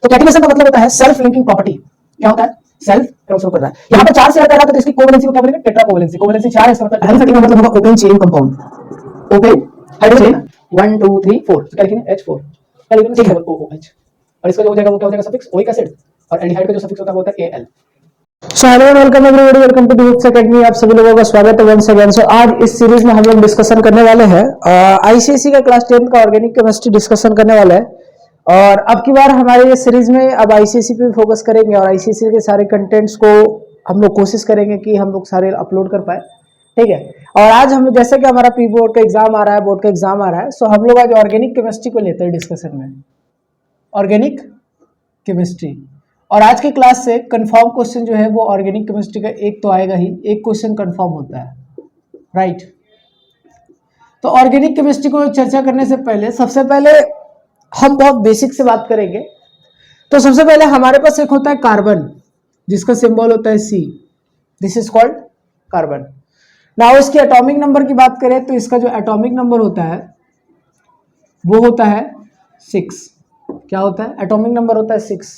तो कैटिनेशन का मतलब होता है सेल्फ लिंकिंग प्रॉपर्टी। क्या होता है? सेल्फ ट्रांसफर कर रहा है। यहाँ पर 4 शेयर कर रहा था तो इसकी कोवेलेंसी को क्या बोलेंगे? Tetra covalency. कोवेलेंसी 4 है, इसका मतलब एलिफेटिक का मतलब होगा open chain compound. Open hydrogen 1 2 3 4, तो क्या लिखेंगे? H4। क्या लिखेंगे? ठीक है, OOH। और इसका जो हो जाएगा वो क्या हो जाएगा? Suffix oic acid. और एल्डिहाइड का जो सफिक्स होता है वो होता है Al। So hello and welcome everybody, welcome to Books Academy. आप सभी लोगों का स्वागत है वंस अगेन। सो आज इस सीरीज में हम लोग डिस्कशन करने वाले हैं आईसीएसई का क्लास 10 का ऑर्गेनिक केमिस्ट्री डिस्कशन करने वाले हैं। और अब की बार हमारे ये सीरीज में अब आईसीएसई पे फोकस करेंगे और आईसीएसई के सारे कंटेंट्स को हम लोग कोशिश करेंगे कि हम लोग सारे अपलोड कर पाए। ठीक है, और आज हम लोग जैसे कि हमारा पी बोर्ड का एग्जाम आ रहा है, बोर्ड का एग्जाम आ रहा है, सो हम लोग आज ऑर्गेनिक केमिस्ट्री को लेते हैं डिस्कशन में, ऑर्गेनिक केमिस्ट्री। और आज की क्लास से कंफर्म क्वेश्चन जो है वो ऑर्गेनिक केमिस्ट्री का एक तो आएगा ही, एक क्वेश्चन कंफर्म होता है, राइट। तो ऑर्गेनिक केमिस्ट्री को चर्चा करने से पहले सबसे पहले हम बहुत बेसिक से बात करेंगे। तो सबसे पहले हमारे पास एक होता है कार्बन, जिसका सिंबल होता है C। This is called carbon. Now इसके एटॉमिक नंबर की बात करें तो इसका जो एटॉमिक नंबर होता है वो होता है 6। क्या होता है? एटॉमिक नंबर होता है 6।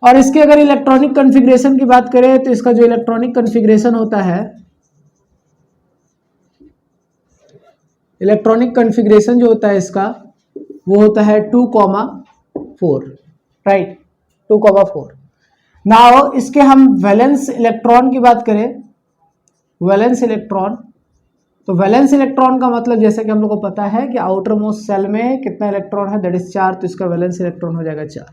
और इसके अगर इलेक्ट्रॉनिक कॉन्फ़िगरेशन की बात करें तो इसका जो इलेक्ट्रॉनिक कॉन्फ़िगरेशन होता है, इलेक्ट्रॉनिक कॉन्फ़िगरेशन जो होता है इसका वो होता है 2,4, राइट, 2,4। नाउ इसके हम वैलेंस इलेक्ट्रॉन की बात करें, वैलेंस इलेक्ट्रॉन, तो वैलेंस इलेक्ट्रॉन का मतलब जैसे कि हम लोग को पता है कि आउटर मोस्ट सेल में कितना इलेक्ट्रॉन है, दैट इज 4, तो इसका वैलेंस इलेक्ट्रॉन हो जाएगा 4।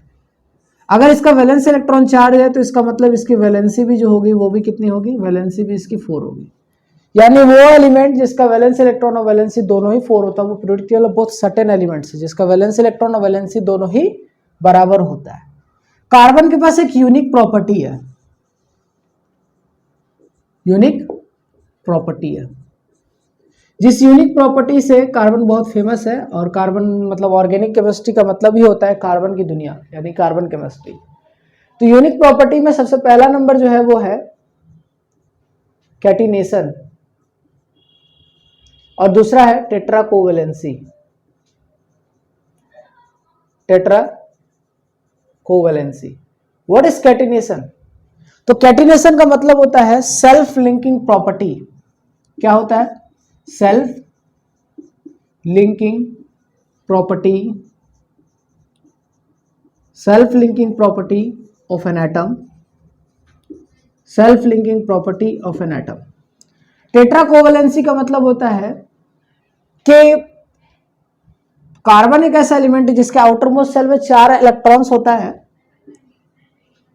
अगर इसका वैलेंस इलेक्ट्रॉन 4 है तो इसका मतलब इसकी वैलेंसी भी जो होगी वो भी कितनी होगी? वैलेंसी भी इसकी 4 होगी। यानी वो एलिमेंट जिसका वैलेंस इलेक्ट्रॉन और वैलेंसी दोनों ही 4 होता है वो पीरियोडिक टेबल बहुत सर्टेन एलिमेंट्स है जिसका वैलेंस इलेक्ट्रॉन और वैलेंसी दोनों ही बराबर होता है। कार्बन के पास एक यूनिक प्रॉपर्टी है, यूनिक प्रॉपर्टी है, जिस यूनिक प्रॉपर्टी से कार्बन बहुत फेमस है। और कार्बन मतलब ऑर्गेनिक केमिस्ट्री का मतलब ही होता है कार्बन की दुनिया, यानी कार्बन केमिस्ट्री। तो यूनिक प्रॉपर्टी में सबसे पहला नंबर जो है वो है कैटिनेशन और दूसरा है tetra covalency. Tetra covalency. What is catenation? तो कैटिनेशन का मतलब होता है सेल्फ लिंकिंग प्रॉपर्टी। क्या होता है? Self linking property, self linking property of an atom, self linking property of an atom. Tetra covalency का मतलब होता है कि कार्बन एक ऐसा एलिमेंट है जिसके आउटर मोस्ट सेल में 4 इलेक्ट्रॉन्स होता है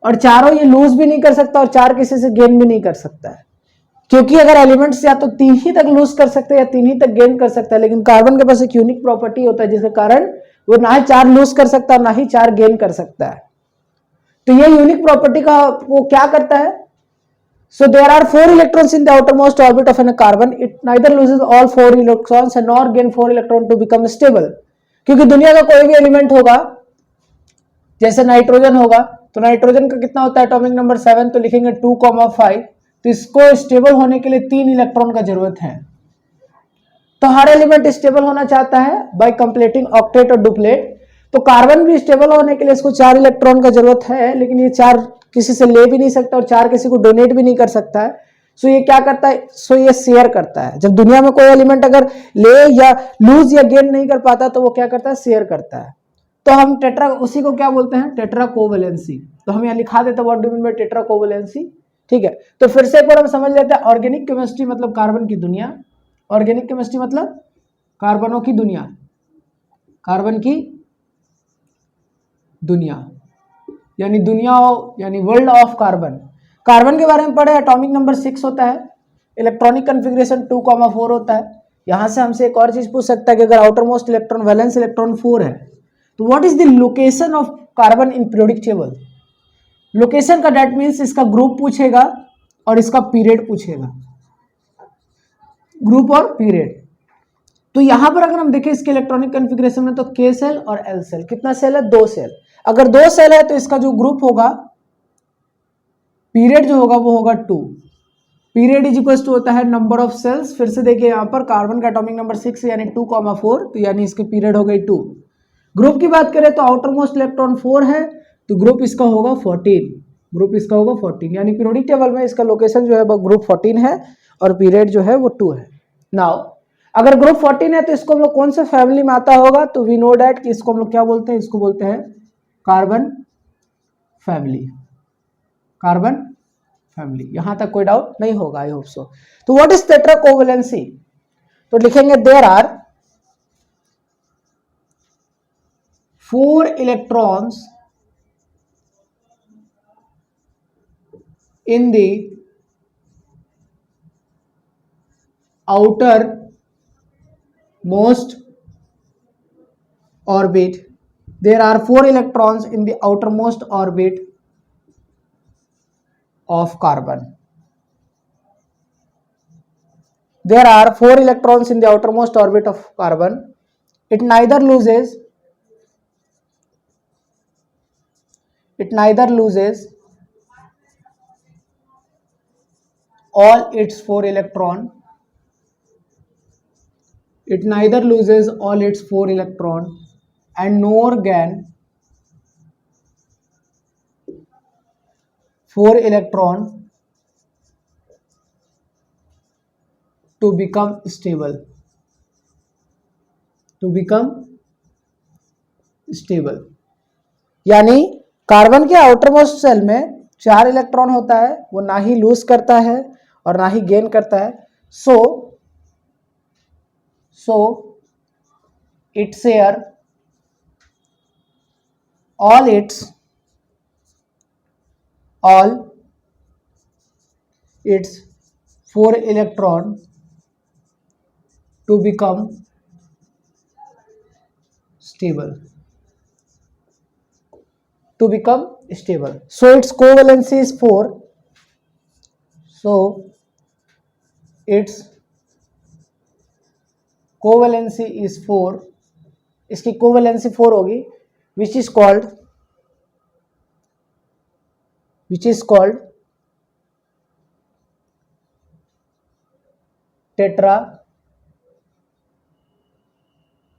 और चारों ये लूज भी नहीं कर सकता और 4 किसी से गेन भी नहीं कर सकता है, क्योंकि अगर एलिमेंट्स या तो 3 ही तक लूज कर सकते हैं या 3 ही तक गेन कर सकता है। लेकिन कार्बन के पास एक यूनिक प्रॉपर्टी होता है जिसके कारण वो ना ही 4 लूज कर सकता है ना ही 4 गेन कर सकता है। तो ये यूनिक प्रॉपर्टी का वो क्या करता है? So there are 4 electrons in the outermost orbit of a carbon. It neither loses all 4 electrons and nor gain 4 electron to become stable. क्योंकि दुनिया का कोई भी एलिमेंट होगा, जैसे नाइट्रोजन होगा, तो नाइट्रोजन का कितना होता है एटॉमिक नंबर 7, तो लिखेंगे 2,5। तो इसको स्टेबल होने के लिए 3 इलेक्ट्रॉन का जरूरत है। तो हर एलिमेंट स्टेबल होना चाहता है बाय कंप्लीटिंग ऑक्टेट और डुप्लेट। तो कार्बन भी स्टेबल होने के लिए इसको 4 इलेक्ट्रॉन का जरूरत है, लेकिन ये 4 किसी से ले भी नहीं सकता और 4 किसी को डोनेट भी नहीं कर सकता है। सो ये क्या करता है? सो ये शेयर करता है। जब दुनिया में कोई एलिमेंट अगर ले या लूज या गेन नहीं कर पाता तो वो क्या करता है? शेयर करता है। तो हम टेट्रा, उसी को क्या बोलते हैं? Tetra covalency. तो हम यहाँ लिखा देते हैं what do mean by tetra covalency. ठीक है, तो फिर से एक बार हम समझ लेते हैं। ऑर्गेनिक केमिस्ट्री मतलब कार्बन की दुनिया, ऑर्गेनिक केमिस्ट्री मतलब कार्बनों की दुनिया, कार्बन की दुनिया यानी दुनिया यानी वर्ल्ड ऑफ कार्बन। कार्बन के बारे में पढ़े, एटॉमिक नंबर 6 होता है, इलेक्ट्रॉनिक कॉन्फ़िगरेशन 2,4 होता है। यहां से हमसे एक और चीज पूछ सकता है कि अगर outer most electron valence electron 4 है तो what is the location of carbon in periodic table? Location का डेट मीन्स इसका ग्रुप पूछेगा और इसका पीरियड पूछेगा, ग्रुप और पीरियड। तो यहां पर अगर हम देखें इसके इलेक्ट्रॉनिक कॉन्फ़िगरेशन में, तो K सेल और L सेल, कितना सेल है? 2 सेल। अगर 2 सेल है तो इसका जो ग्रुप होगा, पीरियड जो होगा वो होगा 2। पीरियड इज इक्वल टू होता है नंबर ऑफ सेल्स। फिर से देखिए यहाँ पर कार्बन का एटॉमिक नंबर 6 यानी 2,4, तो यानी इसके पीरियड हो गई 2। ग्रुप की बात करें तो आउटर मोस्ट इलेक्ट्रॉन 4 है, तो ग्रुप इसका होगा 14, ग्रुप इसका होगा 14, यानी पीरियोडिक टेबल में इसका लोकेशन जो है वो ग्रुप 14 है और पीरियड जो है वो 2 है। नाउ अगर ग्रुप 14 है तो इसको हम लोग कौन से फैमिली में आता होगा, तो वी नो डैट कि इसको हम लोग क्या बोलते हैं, इसको बोलते हैं कार्बन फैमिली, कार्बन फैमिली। यहां तक कोई डाउट नहीं होगा, आई होप सो। तो व्हाट इज टेट्रा कोवेलेंसी, तो लिखेंगे there are 4 electrons in the outer most orbit. There are 4 electrons in the outermost orbit of carbon. There are 4 electrons in the outermost orbit of carbon. It neither loses all its 4 electron. It neither loses all its 4 electron and nor gain 4 electron to become stable. यानी carbon के outermost cell में 4 electron होता है, वो ना ही loose करता है और ना ही गेन करता है। So it share all its 4 electron to become stable. So its covalency is 4. So its covalency is 4. इसकी covalency 4 होगी, which is called tetra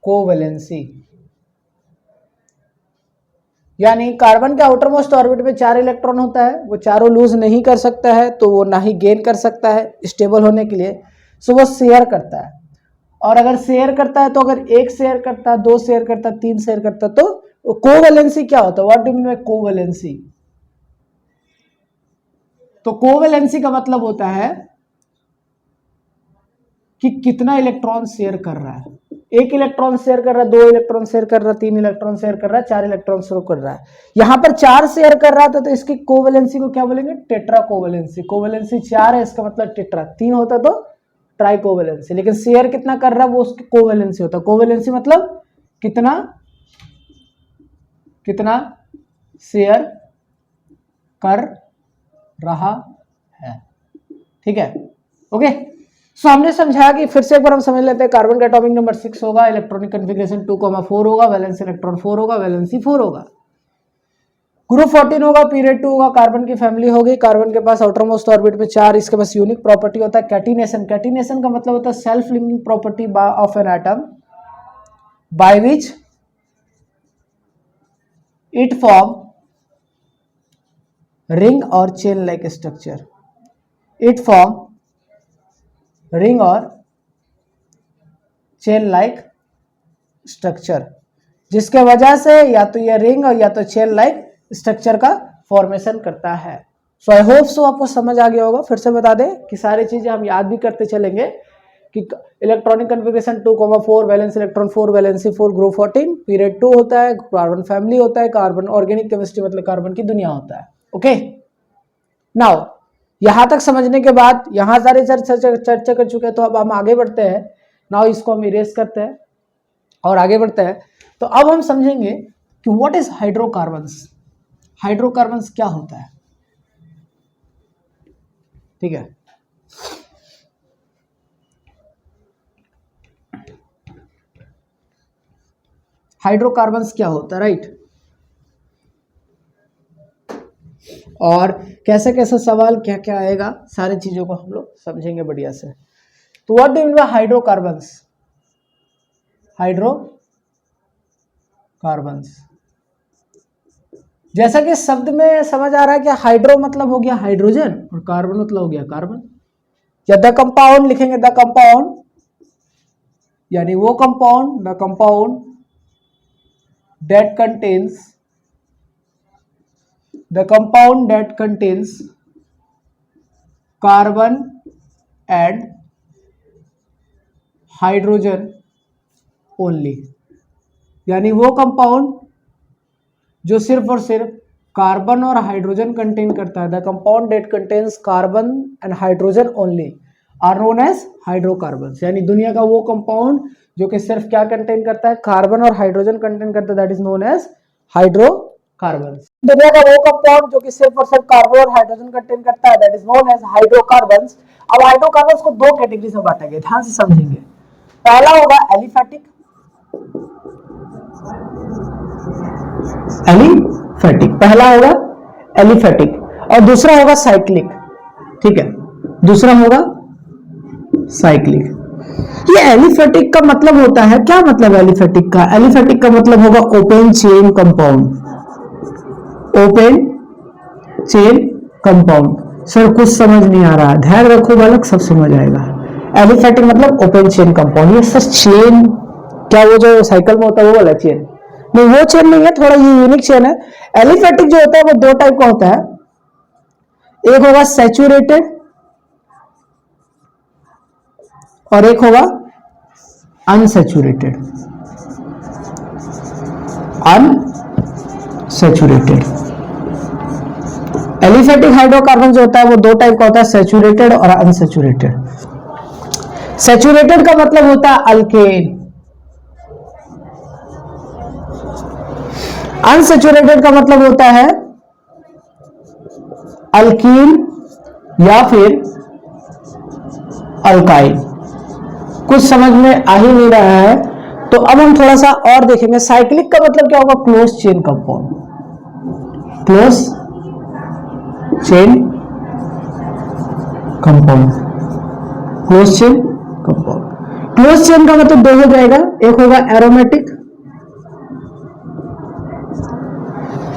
covalency. यानी कार्बन के आउटर मोस्ट ऑर्बिट में 4 इलेक्ट्रॉन होता है, वो चारों लूज नहीं कर सकता है, तो वो ना ही गेन कर सकता है स्टेबल होने के लिए। सो वो शेयर करता है, और अगर शेयर करता है तो अगर 1 शेयर करता है, 2 शेयर करता है, 3 शेयर करता है, तो कोवेलेंसी क्या होता है, what do mean by covalency. तो कोवेलेंसी का मतलब होता है कि कितना इलेक्ट्रॉन शेयर कर रहा है। 1 इलेक्ट्रॉन शेयर कर रहा है, 2 इलेक्ट्रॉन शेयर कर रहा है, 3 इलेक्ट्रॉन शेयर कर रहा है, 4 इलेक्ट्रॉन शेयर कर रहा है। यहां पर 4 शेयर कर रहा था, तो इसकी कोवेलेंसी को क्या बोलेंगे, टेट्रा कोवेलेंसी। कोवेलेंसी 4 है, इसका मतलब टेट्रा। 3 होता तो ट्राई कोवेलेंसी, लेकिन शेयर कितना कर रहा है वो उसकी कोवेलेंसी होता है। कोवेलेंसी मतलब कितना शेयर कर रहा है, ठीक है, ओके। सो हमने समझा कि फिर से एक बार हम समझ लेते हैं। कार्बन का एटॉमिक नंबर 6 होगा, इलेक्ट्रॉनिक कन्फिग्रेशन 2,4 होगा, वैलेंस इलेक्ट्रॉन 4 होगा, वैलेंसी 4 होगा, ग्रुप 14 होगा, पीरियड 2 होगा, कार्बन की फैमिली होगी। कार्बन के पास आउटर मोस्ट ऑर्बिट में 4, इसके पास यूनिक प्रॉपर्टी होता है कैटिनेशन। कैटिनेशन का मतलब होता है self linking property of an atom by which it form ring और chain like structure. It form ring और चेन लाइक स्ट्रक्चर, जिसके वजह से या तो ये रिंग और या तो चेन लाइक स्ट्रक्चर का फॉर्मेशन करता है। सो आई होप सो आपको समझ आ गया होगा। फिर से बता दें कि सारी चीजें हम याद भी करते चलेंगे कि electronic configuration 2,4, valence electron 4, valency 4, group 14, period 2 होता है, कार्बन फैमिली होता है, कार्बन ऑर्गेनिक केमिस्ट्री मतलब कार्बन की दुनिया होता है, ओके। नाउ यहां तक समझने के बाद, यहां सारे चर्चा कर चुके हैं, तो अब हम आगे बढ़ते हैं। नाउ इसको हम इरेज करते हैं और आगे बढ़ते हैं। तो अब हम समझेंगे कि व्हाट इज हाइड्रोकार्बन्स। हाइड्रोकार्बन्स क्या होता है, ठीक है। हाइड्रोकार्बन्स क्या होता है, राइट। और कैसे कैसे सवाल क्या क्या आएगा, सारी चीजों को हम लोग समझेंगे बढ़िया से। तो what do mean by hydrocarbons. Hydrocarbons carbons. जैसा कि शब्द में समझ आ रहा है कि हाइड्रो मतलब हो गया हाइड्रोजन और कार्बन मतलब हो गया कार्बन। या द कंपाउंड लिखेंगे, द कंपाउंड यानी वो compound, the compound that contains, the compound that contains carbon and hydrogen only, यानी वो कंपाउंड जो सिर्फ और सिर्फ कार्बन और हाइड्रोजन कंटेन करता है। The compound that contains carbon and hydrogen only are known as hydrocarbons, यानी दुनिया का वो कंपाउंड जो कि सिर्फ क्या कंटेन करता है, कार्बन और हाइड्रोजन कंटेन करता है, that is known as hydrocarbons. दुनिया का वो कंपाउंड जो कि सिर्फ और सिर्फ कार्बन और हाइड्रोजन कंटेन करता है, that is known as hydrocarbons. अब हाइड्रोकार्बन्स को दो कैटेगरी से बांटेंगे, ध्यान से समझेंगे। पहला होगा एलिफेटिक, एलिफेटिक पहला होगा एलिफेटिक, और दूसरा होगा साइक्लिक। ठीक है, दूसरा होगा साइक्लिक। ये एलिफेटिक का मतलब होता है, क्या मतलब एलिफेटिक का? एलिफेटिक का मतलब होगा open chain compound, open chain compound. Sir कुछ समझ नहीं आ रहा, ध्यान रखो बालक, सब समझ आएगा। एलिफेटिक मतलब ओपन चेन कंपाउंड। ये सर चेन क्या वो जो साइकिल में होता है वो वाला चेन नहीं, वो चेन नहीं है, थोड़ा ये यूनिक चेन है। एलिफेटिक जो होता है वो दो टाइप का होता है, एक होगा सैचुरेटेड और एक होगा अनसैचुरेटेड। अनसैचुरेटेड एलिफेटिक हाइड्रोकार्बन जो होता है वो दो टाइप का होता है, सैचुरेटेड और अनसैचुरेटेड। सैचुरेटेड का मतलब होता है अल्केन, अनसैचुरेटेड का मतलब होता है अल्कीन या फिर अल्काइल। कुछ समझ में आ ही नहीं रहा है तो अब हम थोड़ा सा और देखेंगे। साइक्लिक का मतलब क्या होगा? Close chain compound, close chain compound, close chain compound. Close chain का मतलब दो हो जाएगा, एक होगा एरोमेटिक,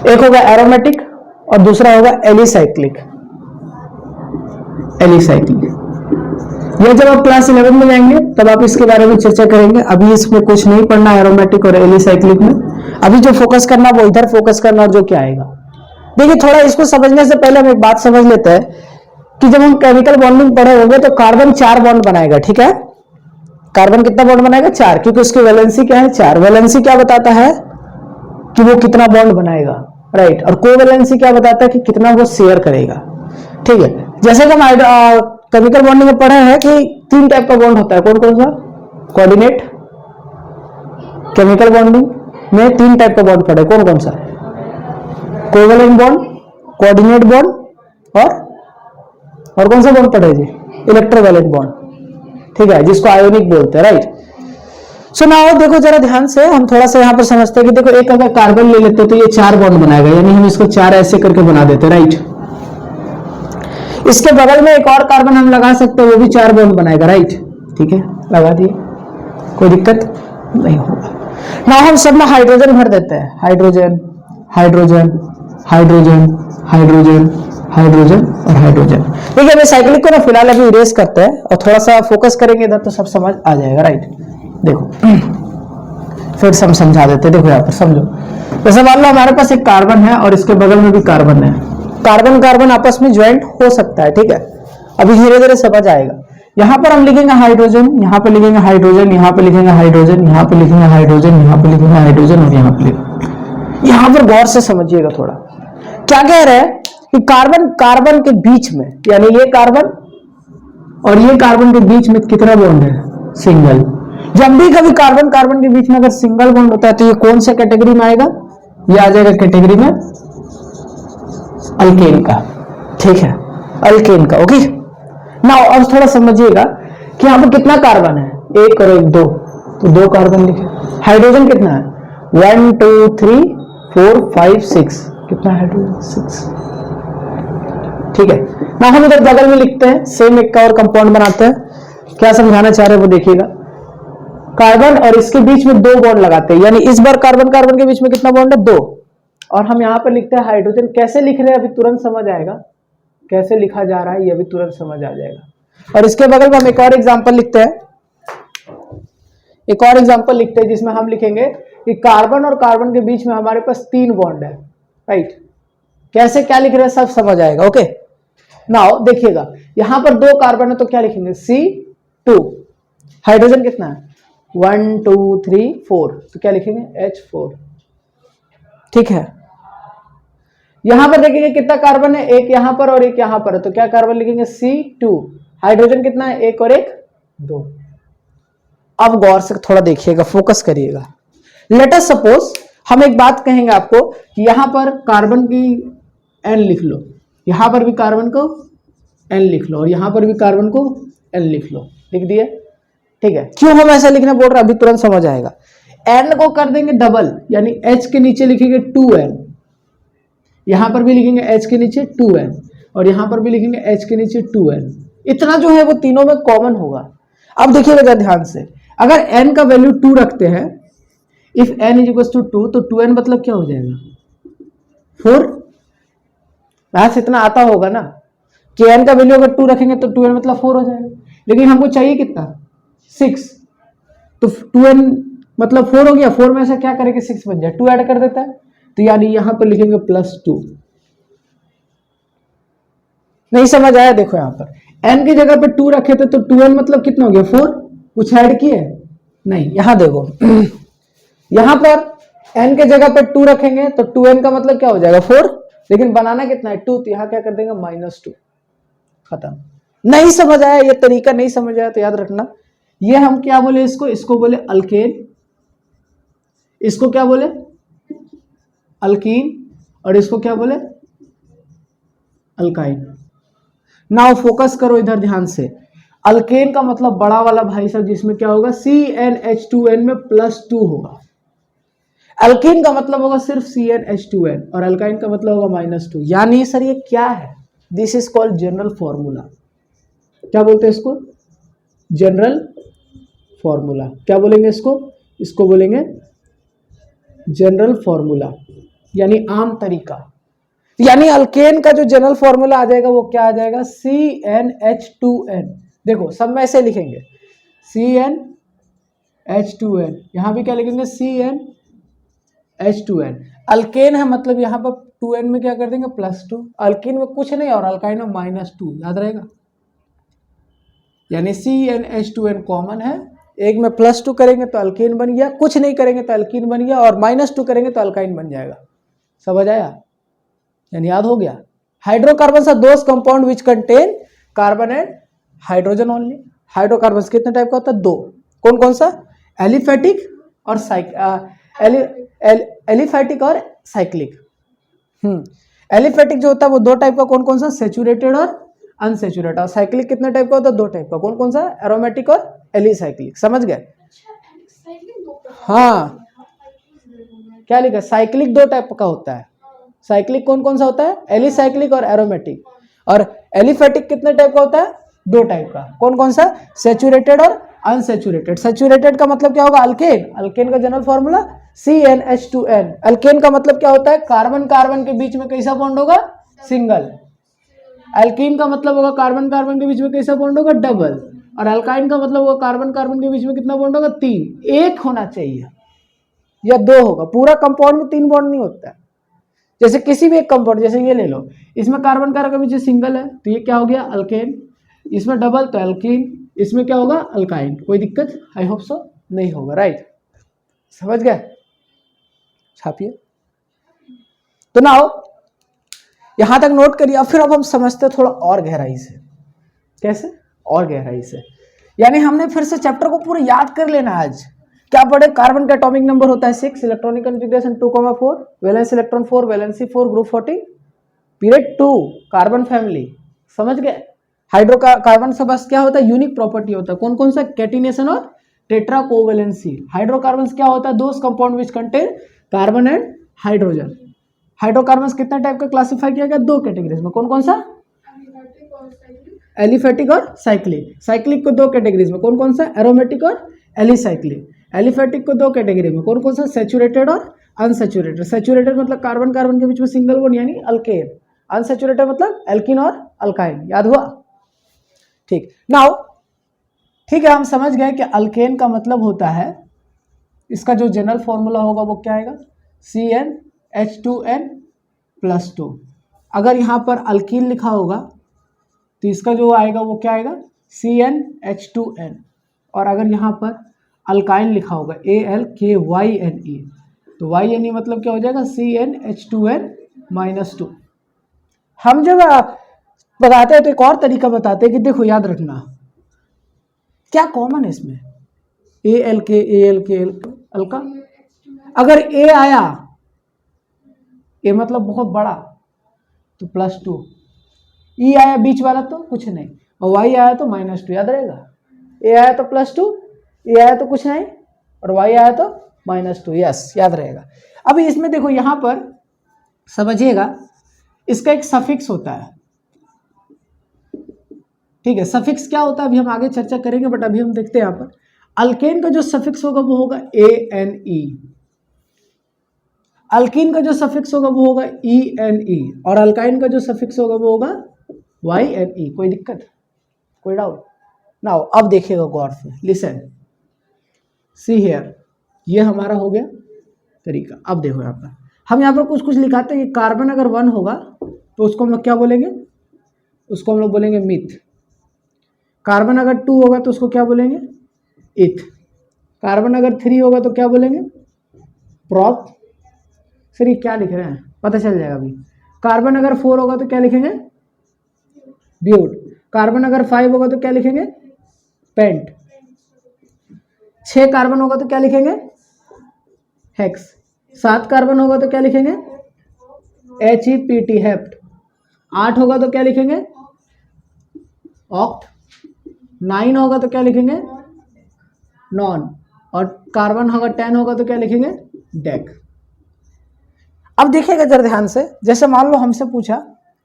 एक होगा एरोमेटिक और दूसरा होगा एलिसाइक्लिक। एलिसाइक्लिक यह जब आप क्लास 11 में जाएंगे तब आप इसके बारे में चर्चा करेंगे। अभी इसमें कुछ नहीं पढ़ना एरोमेटिक और एलिसाइक्लिक में। अभी जो फोकस करना वो इधर फोकस करना और जो क्या आएगा। देखिए थोड़ा इसको समझने से पहले हम एक बात समझ लेते हैं कि जब हम केमिकल बॉन्डिंग पढ़े होंगे तो कार्बन 4 बॉन्ड बनाएगा। ठीक है, कार्बन कितना बॉन्ड बनाएगा? 4, क्योंकि उसकी वैलेंसी क्या है? 4। वैलेंसी क्या बताता है कि वो कितना बॉन्ड बनाएगा, राइट। और कोवैलेंसी क्या बताता है कि कितना वो शेयर करेगा। ठीक है, जैसे कि हम केमिकल बॉन्डिंग में पढ़े हैं कि 3 टाइप का बॉन्ड होता है। कौन कौन सा? कोऑर्डिनेट। केमिकल बॉन्डिंग में 3 टाइप का बॉन्ड पढ़े, कौन कौन सा? कोवैलेंट बॉन्ड, कोऑर्डिनेट बॉन्ड और कौन सा बॉन्ड पढ़े जी? Electrovalent bond. ठीक है, जिसको आयोनिक बोलते हैं, राइट। सो नाउ देखो जरा ध्यान से, हम थोड़ा सा यहाँ पर समझते हैं कि देखो एक अगर कार्बन ले लेते तो ये 4 बॉन्ड बनाएगा, यानी हम इसको 4 ऐसे करके बना देते, राइट। इसके बगल में एक और कार्बन हम लगा सकते हैं, वो भी 4 बॉन्ड बनाएगा, राइट। ठीक है, लगा दिए, कोई दिक्कत नहीं होगा। ना हम सब में हाइड्रोजन भर देते हैं, hydrogen hydrogen hydrogen hydrogen hydrogen और हाइड्रोजन। देखिए अभी साइक्लिक को ना फिलहाल अभी इरेज करते हैं और थोड़ा सा फोकस करेंगे इधर तो सब समझ आ जाएगा, राइट। देखो फिर हम समझा देते, देखो यहाँ पर समझो। जैसे मान लो हमारे पास एक कार्बन है और इसके बगल में भी कार्बन है, कार्बन कार्बन आपस में ज्वाइंट हो सकता है। ठीक है, अभी धीरे धीरे समझ आएगा। यहाँ पर हम लिखेंगे हाइड्रोजन, यहाँ पे लिखेंगे हाइड्रोजन, यहाँ पे लिखेंगे हाइड्रोजन, यहाँ पे लिखेंगे हाइड्रोजन, यहाँ पे लिखेंगे हाइड्रोजन और यहाँ पे लिखेंगे। यहाँ पर गौर से समझिएगा थोड़ा, क्या कह रहे हैं कि कार्बन कार्बन के बीच में, यानी ये कार्बन और ये कार्बन के बीच में कितना बॉन्ड है? सिंगल। जब भी कभी कार्बन कार्बन के बीच में अगर सिंगल बॉन्ड होता है तो ये कौन सा कैटेगरी में आएगा? ये आ जाएगा कैटेगरी में अल्केन का। ठीक है, अल्केन का। ओके, नाउ अब थोड़ा समझिएगा कि यहाँ पर कितना कार्बन है, 1 और 1 2, तो 2 कार्बन लिखे। हाइड्रोजन कितना है? 1 2 3 4 5 6, कितना हाइड्रोजन? 6। ठीक है, ना हम इधर बगल में लिखते हैं, सेम एक का और कंपाउंड बनाते हैं। क्या समझाना चाह रहे हैं वो देखिएगा। कार्बन और इसके बीच में 2 बॉन्ड लगाते हैं, यानी इस बार कार्बन कार्बन के बीच में कितना बॉन्ड है? 2। और हम यहाँ पर लिखते हैं हाइड्रोजन। कैसे लिख रहे हैं अभी तुरंत समझ आएगा, कैसे लिखा जा रहा है ये भी तुरंत समझ आ जाएगा। और इसके बगल में हम एक और एग्जांपल लिखते हैं, एक और एग्जांपल लिखते हैं जिसमें हम लिखेंगे कि कार्बन और कार्बन के बीच में हमारे पास 3 बॉन्ड है, राइट। कैसे क्या लिख रहे हैं सब समझ आएगा, ओके। नाउ देखिएगा, यहां पर 2 कार्बन है तो क्या लिखेंगे? C2। हाइड्रोजन कितना है? 1 2 3 4, तो क्या लिखेंगे? H4, ठीक है। यहां पर देखेंगे कितना कार्बन है, एक यहां पर और एक यहां पर है, तो क्या कार्बन लिखेंगे? C2। हाइड्रोजन कितना है? एक और एक 2। अब गौर से थोड़ा देखिएगा, फोकस करिएगा। लेट अस सपोज हम एक बात कहेंगे आपको कि यहां पर कार्बन की N लिख लो, यहां पर भी कार्बन को N लिख लो, और यहां पर भी कार्बन को N लिख लो। लिख दिए, ठीक है। क्यों हम ऐसा लिखने बोल रहे हैं अभी तुरंत समझ आएगा। N को कर देंगे डबल, यानी H के नीचे लिखेंगे 2N, यहां पर भी लिखेंगे H के नीचे 2N, और यहां पर भी लिखेंगे H के नीचे 2N। इतना जो है वो तीनों में कॉमन होगा। अब देखिएगा जरा ध्यान से, अगर N का वैल्यू 2 रखते हैं, if N is equal to 2, तो 2N मतलब क्या हो जाएगा? 4। मैथ्स इतना आता होगा ना कि N का वैल्यू अगर 2 रखेंगे तो 2N मतलब 4 हो जाएगा, लेकिन हमको चाहिए कितना? 6, तो 2N मतलब 4 हो गया, 4 में से क्या करेंगे? 6 बन जाए, 2 ऐड कर देता है, तो यानी यहां पर लिखेंगे +2। नहीं समझ आया? देखो यहां पर N की जगह पे 2 रखे थे तो 2N मतलब कितना हो गया? 4। कुछ ऐड किए? नहीं। यहां देखो, यहां पर N के जगह पे 2 रखेंगे तो 2N का मतलब क्या हो जाएगा? 4, लेकिन बनाना कितना है? 2, तो यहां क्या कर देंगे? -2। खत्म। नहीं समझ आया, ये तरीका नहीं समझ आया तो याद रखना, ये हम क्या बोले इसको? इसको बोले अल्केन, इसको क्या बोले? अल्कीन, और इसको क्या बोले? अल्काइन। नाउ फोकस करो इधर ध्यान से। अल्केन का मतलब बड़ा वाला भाई साहब, जिसमें क्या होगा? CnH2n में +2 होगा। अल्केन का मतलब होगा सिर्फ CnH2n, और अल्काइन का मतलब होगा -2। यानी सर ये क्या है? This is called general formula. क्या बोलते हैं इसको? General formula. क्या बोलेंगे इसको? इसको बोलेंगे जनरल फॉर्मूला, यानी आम तरीका। यानी अल्केन का जो जनरल फॉर्मूला आ जाएगा वो क्या आ जाएगा? CnH2n। देखो सब में ऐसे लिखेंगे, CnH2n, यहां भी क्या लिखेंगे? CnH2n। अल्केन है मतलब यहां पर 2n में क्या कर देंगे? +2। अल्कीन में कुछ नहीं और अल्काइन में -2, याद रहेगा। यानी CnH2n कॉमन है, एक में +2 करेंगे तो अल्केन बन गया, कुछ नहीं करेंगे तो अल्कीन बन गया, और -2 करेंगे तो अल्काइन बन जाएगा। समझ आया? यानी याद हो गया। Hydrocarbon are those compound which contain carbon and hydrogen only. Hydrocarbon कितने टाइप का होता है? 2। कौन कौन सा? एलिफेटिक और एलिफेटिक और साइक्लिक। एलिफेटिक जो होता है वो 2 टाइप का, कौन कौन सा? सेचुरेटेड और अनसेचुरेटेड। और साइक्लिक कितने टाइप का होता है? 2 टाइप का, कौन कौन सा? एरोमेटिक और एलिसाइक्लिक। समझ गए? हाँ, क्या लिखा? साइक्लिक 2 टाइप का होता है। साइक्लिक कौन कौन सा होता है? एलिसाइक्लिक और एरोमेटिक। और एलिफेटिक कितने टाइप का होता है? 2 टाइप का, कौन कौन सा? सेचुरेटेड और अनसेचुरेटेड। सेचुरेटेड का मतलब क्या होगा? अल्केन। अल्केन का जनरल फॉर्मूला CnH2n। अल्केन का मतलब क्या होता है? कार्बन कार्बन के बीच में कैसा बॉन्ड होगा? सिंगल। अल्कीन का मतलब होगा कार्बन कार्बन के बीच में कैसा बॉन्ड होगा? डबल। और अल्काइन का मतलब होगा कार्बन कार्बन के बीच में कितना बॉन्ड होगा? 3। एक होना चाहिए या 2 होगा। पूरा कंपाउंड में 3 बॉन्ड नहीं होता है। जैसे किसी भी एक कंपाउंड, जैसे ये ले लो, इसमें कार्बन कार्बन के बीच सिंगल है तो ये क्या हो गया? अल्केन। इसमें डबल तो अल्कीन, इसमें क्या होगा? अल्काइन। कोई दिक्कत? आई होप सो नहीं होगा, राइट। समझ गए? छापिए। तो नाउ यहां तक नोट करिए। फिर अब हम समझते थोड़ा और गहराई से। कैसे? और गहराई से, यानी हमने फिर से चैप्टर को पूरा याद कर लेना। आज क्या पढ़े? कार्बन का एटॉमिक नंबर होता है 6, electronic configuration 2,4, valence electron 4, valency 4, group 14, period 2, carbon family. समझ गए? हाइड्रोकार्बन से बस क्या होता है? यूनिक प्रॉपर्टी होता है। कौन कौन सा? कैटिनेशन और टेट्रा कोवैलेंसी। हाइड्रोकार्बन क्या होता है? Those compound which contain carbon and hydrogen. Hydrocarbon कितना टाइप का क्लासिफाई किया गया? 2 कैटेगरीज में। कौन कौन सा? एलिफेटिक और साइक्लिक। साइक्लिक को 2 कैटेगरीज में, कौन कौन सा? एरोमेटिक और एलिसाइक्लिक। एलिफेटिक को दो कैटेगरी में, कौन कौन सा, सैचुरेटेड और अनसैचुरेटेड। सैचुरेटेड मतलब कार्बन कार्बन के बीच में सिंगल बॉन्ड यानी अल्केन, अनसैचुरेटेड मतलब एल्किन और अल्काइन। याद हुआ? ठीक। नाउ ठीक है, हम समझ गए कि अल्केन का मतलब होता है, इसका जो जनरल फॉर्मूला होगा वो क्या आएगा, CnH2n+2। अगर यहाँ पर अल्कीन लिखा होगा तो इसका जो आएगा वो क्या आएगा, CnH2n। और अगर यहाँ पर अल्काइन लिखा होगा ALKYNE, तो YNE मतलब क्या हो जाएगा, CnH2n-2। हम जब बताते हैं तो एक और तरीका बताते हैं कि देखो याद रखना क्या कॉमन है इसमें, ALK अल्का। अगर A आया, A मतलब बहुत बड़ा, तो +2, E आया बीच वाला तो कुछ नहीं, और Y आया तो -2। याद रहेगा, A आया तो +2, E आया तो कुछ नहीं, और Y आया तो -2। यस, याद रहेगा। अभी इसमें देखो यहां पर समझिएगा, इसका एक सफिक्स होता है, ठीक है। सफिक्स क्या होता है अभी हम आगे चर्चा करेंगे, बट अभी हम देखते हैं यहाँ पर अल्केन का जो सफिक्स होगा वो होगा ANE, अल्कीन का जो सफिक्स होगा वो होगा ENE, और अल्काइन का जो सफिक्स होगा वो होगा YNE। कोई दिक्कत, कोई डाउट? नाउ अब देखिएगा गौर से, लिसन, सी हियर, ये हमारा हो गया तरीका। अब देखो यहाँ पर हम यहाँ पर कुछ कुछ लिखाते हैं कि कार्बन अगर 1 होगा तो उसको हम लोग क्या बोलेंगे, उसको हम लोग बोलेंगे मिथ। कार्बन अगर 2 होगा तो उसको क्या बोलेंगे, इथ। कार्बन अगर 3 होगा तो क्या बोलेंगे, प्रोप। सर ये क्या लिख रहे हैं, पता चल जाएगा अभी। कार्बन अगर 4 होगा तो क्या लिखेंगे, ब्यूट। कार्बन अगर 5 होगा तो क्या लिखेंगे, पेंट। 6 कार्बन होगा तो क्या लिखेंगे, हेक्स। 7 कार्बन होगा तो क्या लिखेंगे, HEPT, हेप्ट। 8 होगा तो क्या लिखेंगे, ऑक्ट। 9 होगा तो क्या लिखेंगे, नॉन। और कार्बन होगा 10 होगा तो क्या लिखेंगे, डेक। अब देखिएगा जरा ध्यान से, जैसे मान लो हमसे पूछा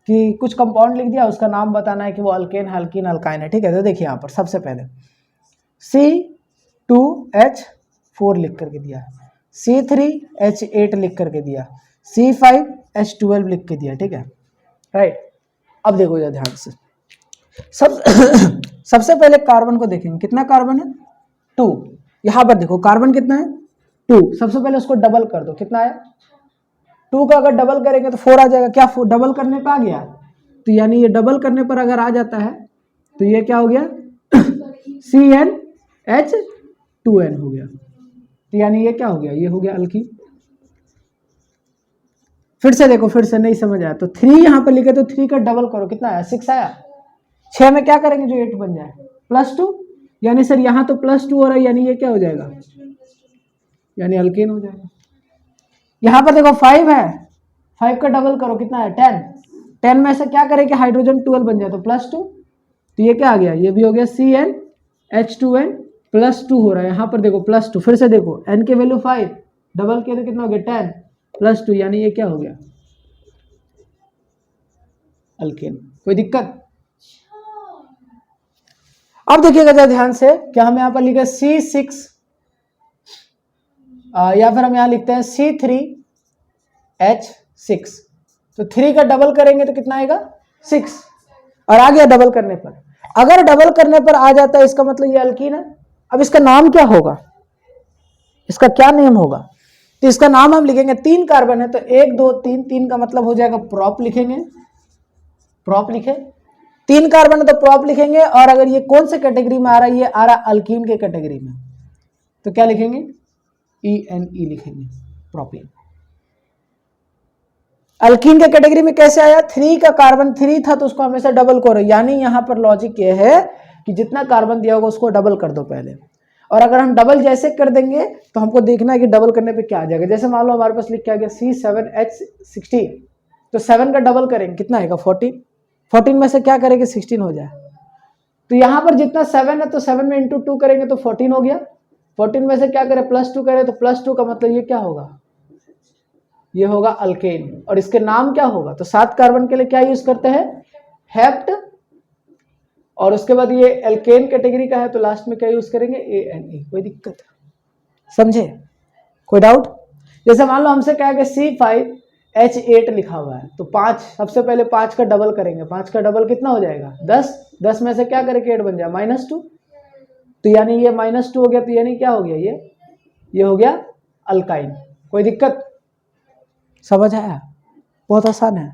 कि कुछ कंपाउंड लिख दिया, उसका नाम बताना है कि वो अल्केन है, अल्कीन, अल्काइन है, ठीक है। तो देखिए यहाँ पर सबसे पहले C2H4 लिख करके दिया, C3H8 लिख करके दिया, C5H12 लिख के दिया, ठीक है, राइट। अब देखो जरा ध्यान से, सबसे पहले कार्बन को देखेंगे, कितना कार्बन है, 2। यहां पर देखो कार्बन कितना है, 2। सबसे पहले उसको डबल कर दो, कितना है, 2 का अगर डबल करेंगे तो 4 आ जाएगा। क्या डबल करने पर आ गया, तो यानी ये डबल करने पर अगर आ जाता है तो ये क्या हो गया, CnH2n हो गया। तो यानी ये क्या हो गया, ये हो गया अल्कीन। फिर से देखो, फिर से नहीं समझ आया तो 3 यहां पर लिखे तो 3 का डबल करो, कितना आया, 6 आया। 6 में क्या करेंगे जो 8 बन जाए, +2, यानी सर यहाँ तो +2 हो रहा है, यानी ये क्या हो जाएगा, यानी अल्केन हो जाएगा। यहाँ पर देखो 5 है, 5 का डबल करो, कितना है, 10। 10 में से क्या करें कि हाइड्रोजन 12 बन जाए तो +2, तो ये क्या आ गया, ये भी हो गया CnH2n+2 हो रहा है। यहाँ पर देखो +2, फिर से देखो n के वैल्यू 5, डबल किया तो कितना हो गया, 10 +2, यानी ये क्या हो गया, अल्केन। कोई दिक्कत? अब देखिएगा जरा ध्यान से, क्या हम यहाँ पर लिखे C6 या फिर हम यहाँ लिखते हैं C3H6, तो 3 का डबल करेंगे तो कितना आएगा, 6, और आ गया डबल करने पर। अगर डबल करने पर आ जाता है इसका मतलब ये अल्कीन है। अब इसका नाम क्या होगा, इसका क्या नेम होगा, तो इसका नाम हम लिखेंगे, 3 कार्बन है तो 1 2 3, 3 का मतलब हो जाएगा प्रॉप, लिखेंगे प्रॉप, लिखे 3 कार्बन है तो प्रॉप लिखेंगे। और अगर ये कौन से कैटेगरी में आ रहा है, ये आ रहा अल्कीन के कैटेगरी में, तो क्या लिखेंगे, ENE लिखेंगे, प्रोपेन। अल्कीन के कैटेगरी में कैसे आया, 3 का कार्बन 3 था तो उसको हमेशा डबल करो, यानी यहां पर लॉजिक ये है कि जितना कार्बन दिया होगा उसको डबल कर दो पहले। और अगर हम डबल जैसे कर देंगे तो हमको देखना है कि डबल करने पे क्या आ जाएगा। जैसे मान लो हमारे पास लिख के आ गया C7H16, तो 7 का डबल करेंगे, कितना आएगा, 14। 14 में से क्या करेंगे, 16 हो जाए। तो यहाँ पर जितना 7 है तो 7 में इंटू 2 करेंगे तो 14 हो गया। 14 में से क्या करें, +2 करें तो +2 का मतलब ये क्या होगा, ये होगा अल्केन। और इसके नाम क्या होगा, तो 7 कार्बन के लिए क्या यूज करते हैं, हेप्ट और उसके बाद ये एल्केन कैटेगरी का है तो लास्ट में क्या यूज करेंगे, ANE। कोई दिक्कत समझे, कोई डाउट? जैसे मान लो हमसे क्या है कि C5H8 लिखा हुआ है तो 5, सबसे पहले 5 का डबल करेंगे। 5 का डबल कितना हो जाएगा, 10। 10 में से क्या करेंगे 8 बन जाए -2, तो यानी ये -2 हो गया, तो यानी क्या हो गया, ये हो गया अल्काइन। कोई दिक्कत? समझ आया? बहुत आसान है।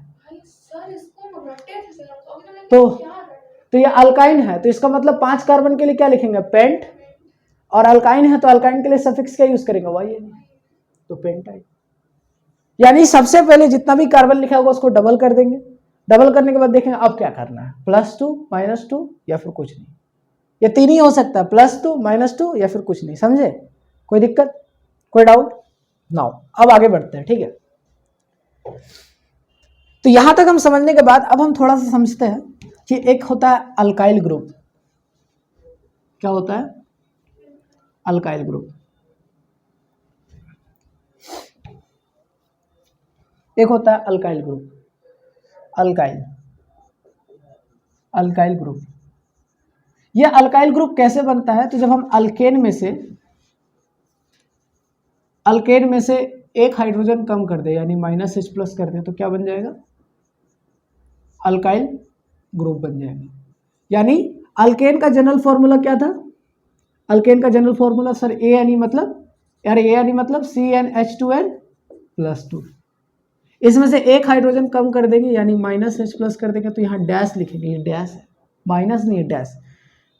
तो ये अल्काइन है तो इसका मतलब 5 कार्बन के लिए क्या लिखेंगे, पेंट। और अल्काइन है तो अल्काइन के लिए सफिक्स क्या यूज करेंगे, YN, तो पेंटाइन। यानी सबसे पहले जितना भी कार्बन लिखा होगा उसको डबल कर देंगे। डबल करने के बाद देखेंगे अब क्या करना है, +2 -2 या फिर कुछ नहीं। ये तीन ही हो सकता है, +2 -2 या फिर कुछ नहीं। समझे? कोई दिक्कत, कोई डाउट? नाउ अब आगे बढ़ते हैं, ठीक है। तो यहां तक हम समझने के बाद अब हम थोड़ा सा समझते हैं कि एक होता है अल्काइल ग्रुप। क्या होता है, अल्काइल ग्रुप। एक होता है अल्काइल ग्रुप, अल्काइल ग्रुप। यह अल्काइल ग्रुप कैसे बनता है, तो जब हम अल्केन में से एक हाइड्रोजन कम कर दे यानी -H+ कर दे तो क्या बन जाएगा, अल्काइल ग्रुप बन जाएगा। यानी अल्केन का जनरल फॉर्मूला क्या था, अल्केन का जनरल फॉर्मूला सर ANE मतलब CnH2n+2। इसमें से एक हाइड्रोजन कम कर देंगे यानी -H+ कर देंगे तो यहाँ डैश लिखेंगे, ये डैश है, माइनस नहीं है डैश।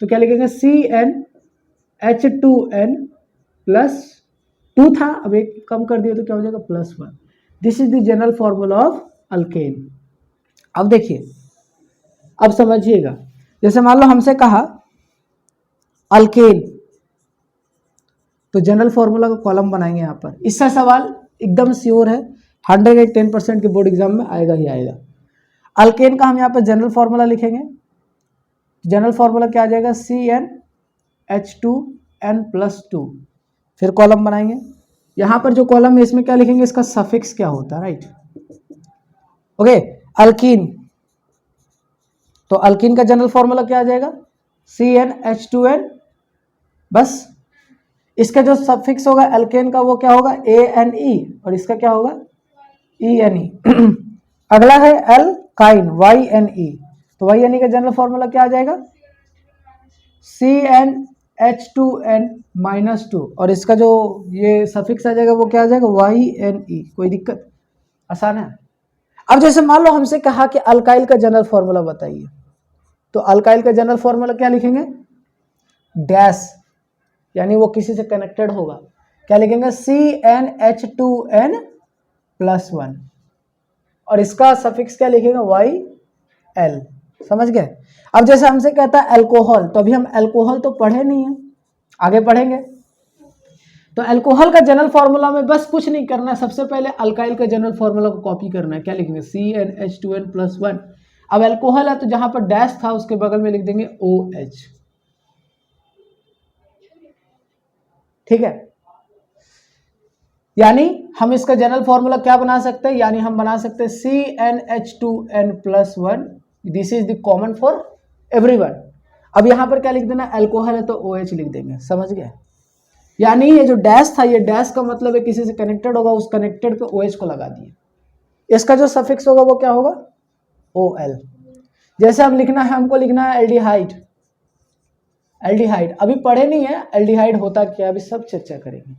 तो क्या लिखेंगे, CnH2n+2 था, अब एक कम कर दिया तो क्या हो जाएगा, +1। This is the general formula of alkane. अब देखिए, अब समझिएगा, जैसे मान लो हमसे कहा अल्केन, तो जनरल फॉर्मूला का कॉलम बनाएंगे यहाँ पर। इसका सवाल एकदम श्योर है, 110% के बोर्ड एग्जाम में आएगा ही आएगा। अल्केन का हम यहाँ पर जनरल फॉर्मूला लिखेंगे। जनरल फॉर्मूला क्या आ जाएगा, CnH2n+2। फिर कॉलम बनाएंगे। यहाँ पर जो कॉलम है इसमें क्या लिखेंगे, इसका सफिक्स क्या होता है, राइट। ओके, अल्कीन, तो अल्कीन का जनरल फॉर्मूला क्या आ जाएगा, CnH2n। बस इसका जो सफिक्स होगा एल्केन का वो क्या होगा, ANE, और इसका क्या होगा, ENE। अगला है एल्काइन, YNE। तो YNE का जनरल फॉर्मूला क्या आ जाएगा, CnH2n-2, और इसका जो ये सफिक्स आ जाएगा वो क्या आ जाएगा, YNE। कोई दिक्कत, आसान है। अब जैसे मान लो हमसे कहा कि अल्काइल का जनरल फॉर्मूला बताइए, तो अल्काइल का जनरल फॉर्मूला क्या लिखेंगे, डैश, यानी वो किसी से कनेक्टेड होगा। क्या लिखेंगे, CnH2n+1, और इसका सफिक्स क्या लिखेंगे, YL। समझ गए? अब जैसे हमसे कहता है अल्कोहल, तो अभी हम अल्कोहल तो पढ़े नहीं है, आगे पढ़ेंगे। तो अल्कोहल का जनरल फॉर्मूला में बस कुछ नहीं करना है, सबसे पहले अल्काइल का जनरल फॉर्मूला को कॉपी करना है। क्या लिखेंगे, CnH2n+1। अब अल्कोहल है तो जहां पर डैश था उसके बगल में लिख देंगे OH। ठीक है, यानी हम इसका जनरल फॉर्मूला क्या बना सकते हैं, यानी हम बना सकते हैं CnH2n+1। This is the common for everyone. अब यहां पर क्या लिख देना, अल्कोहल है तो OH लिख देंगे। समझ गए? यानी ये जो डैश था, ये डैश का मतलब है किसी से कनेक्टेड होगा, उस कनेक्टेड पे OH को लगा दिए। इसका जो सफिक्स होगा वो क्या होगा, OL। जैसे हम लिखना है, हमको लिखना है एल्डिहाइड। एल्डिहाइड अभी पढ़े नहीं है, एल्डिहाइड होता क्या अभी सब चर्चा करेंगे।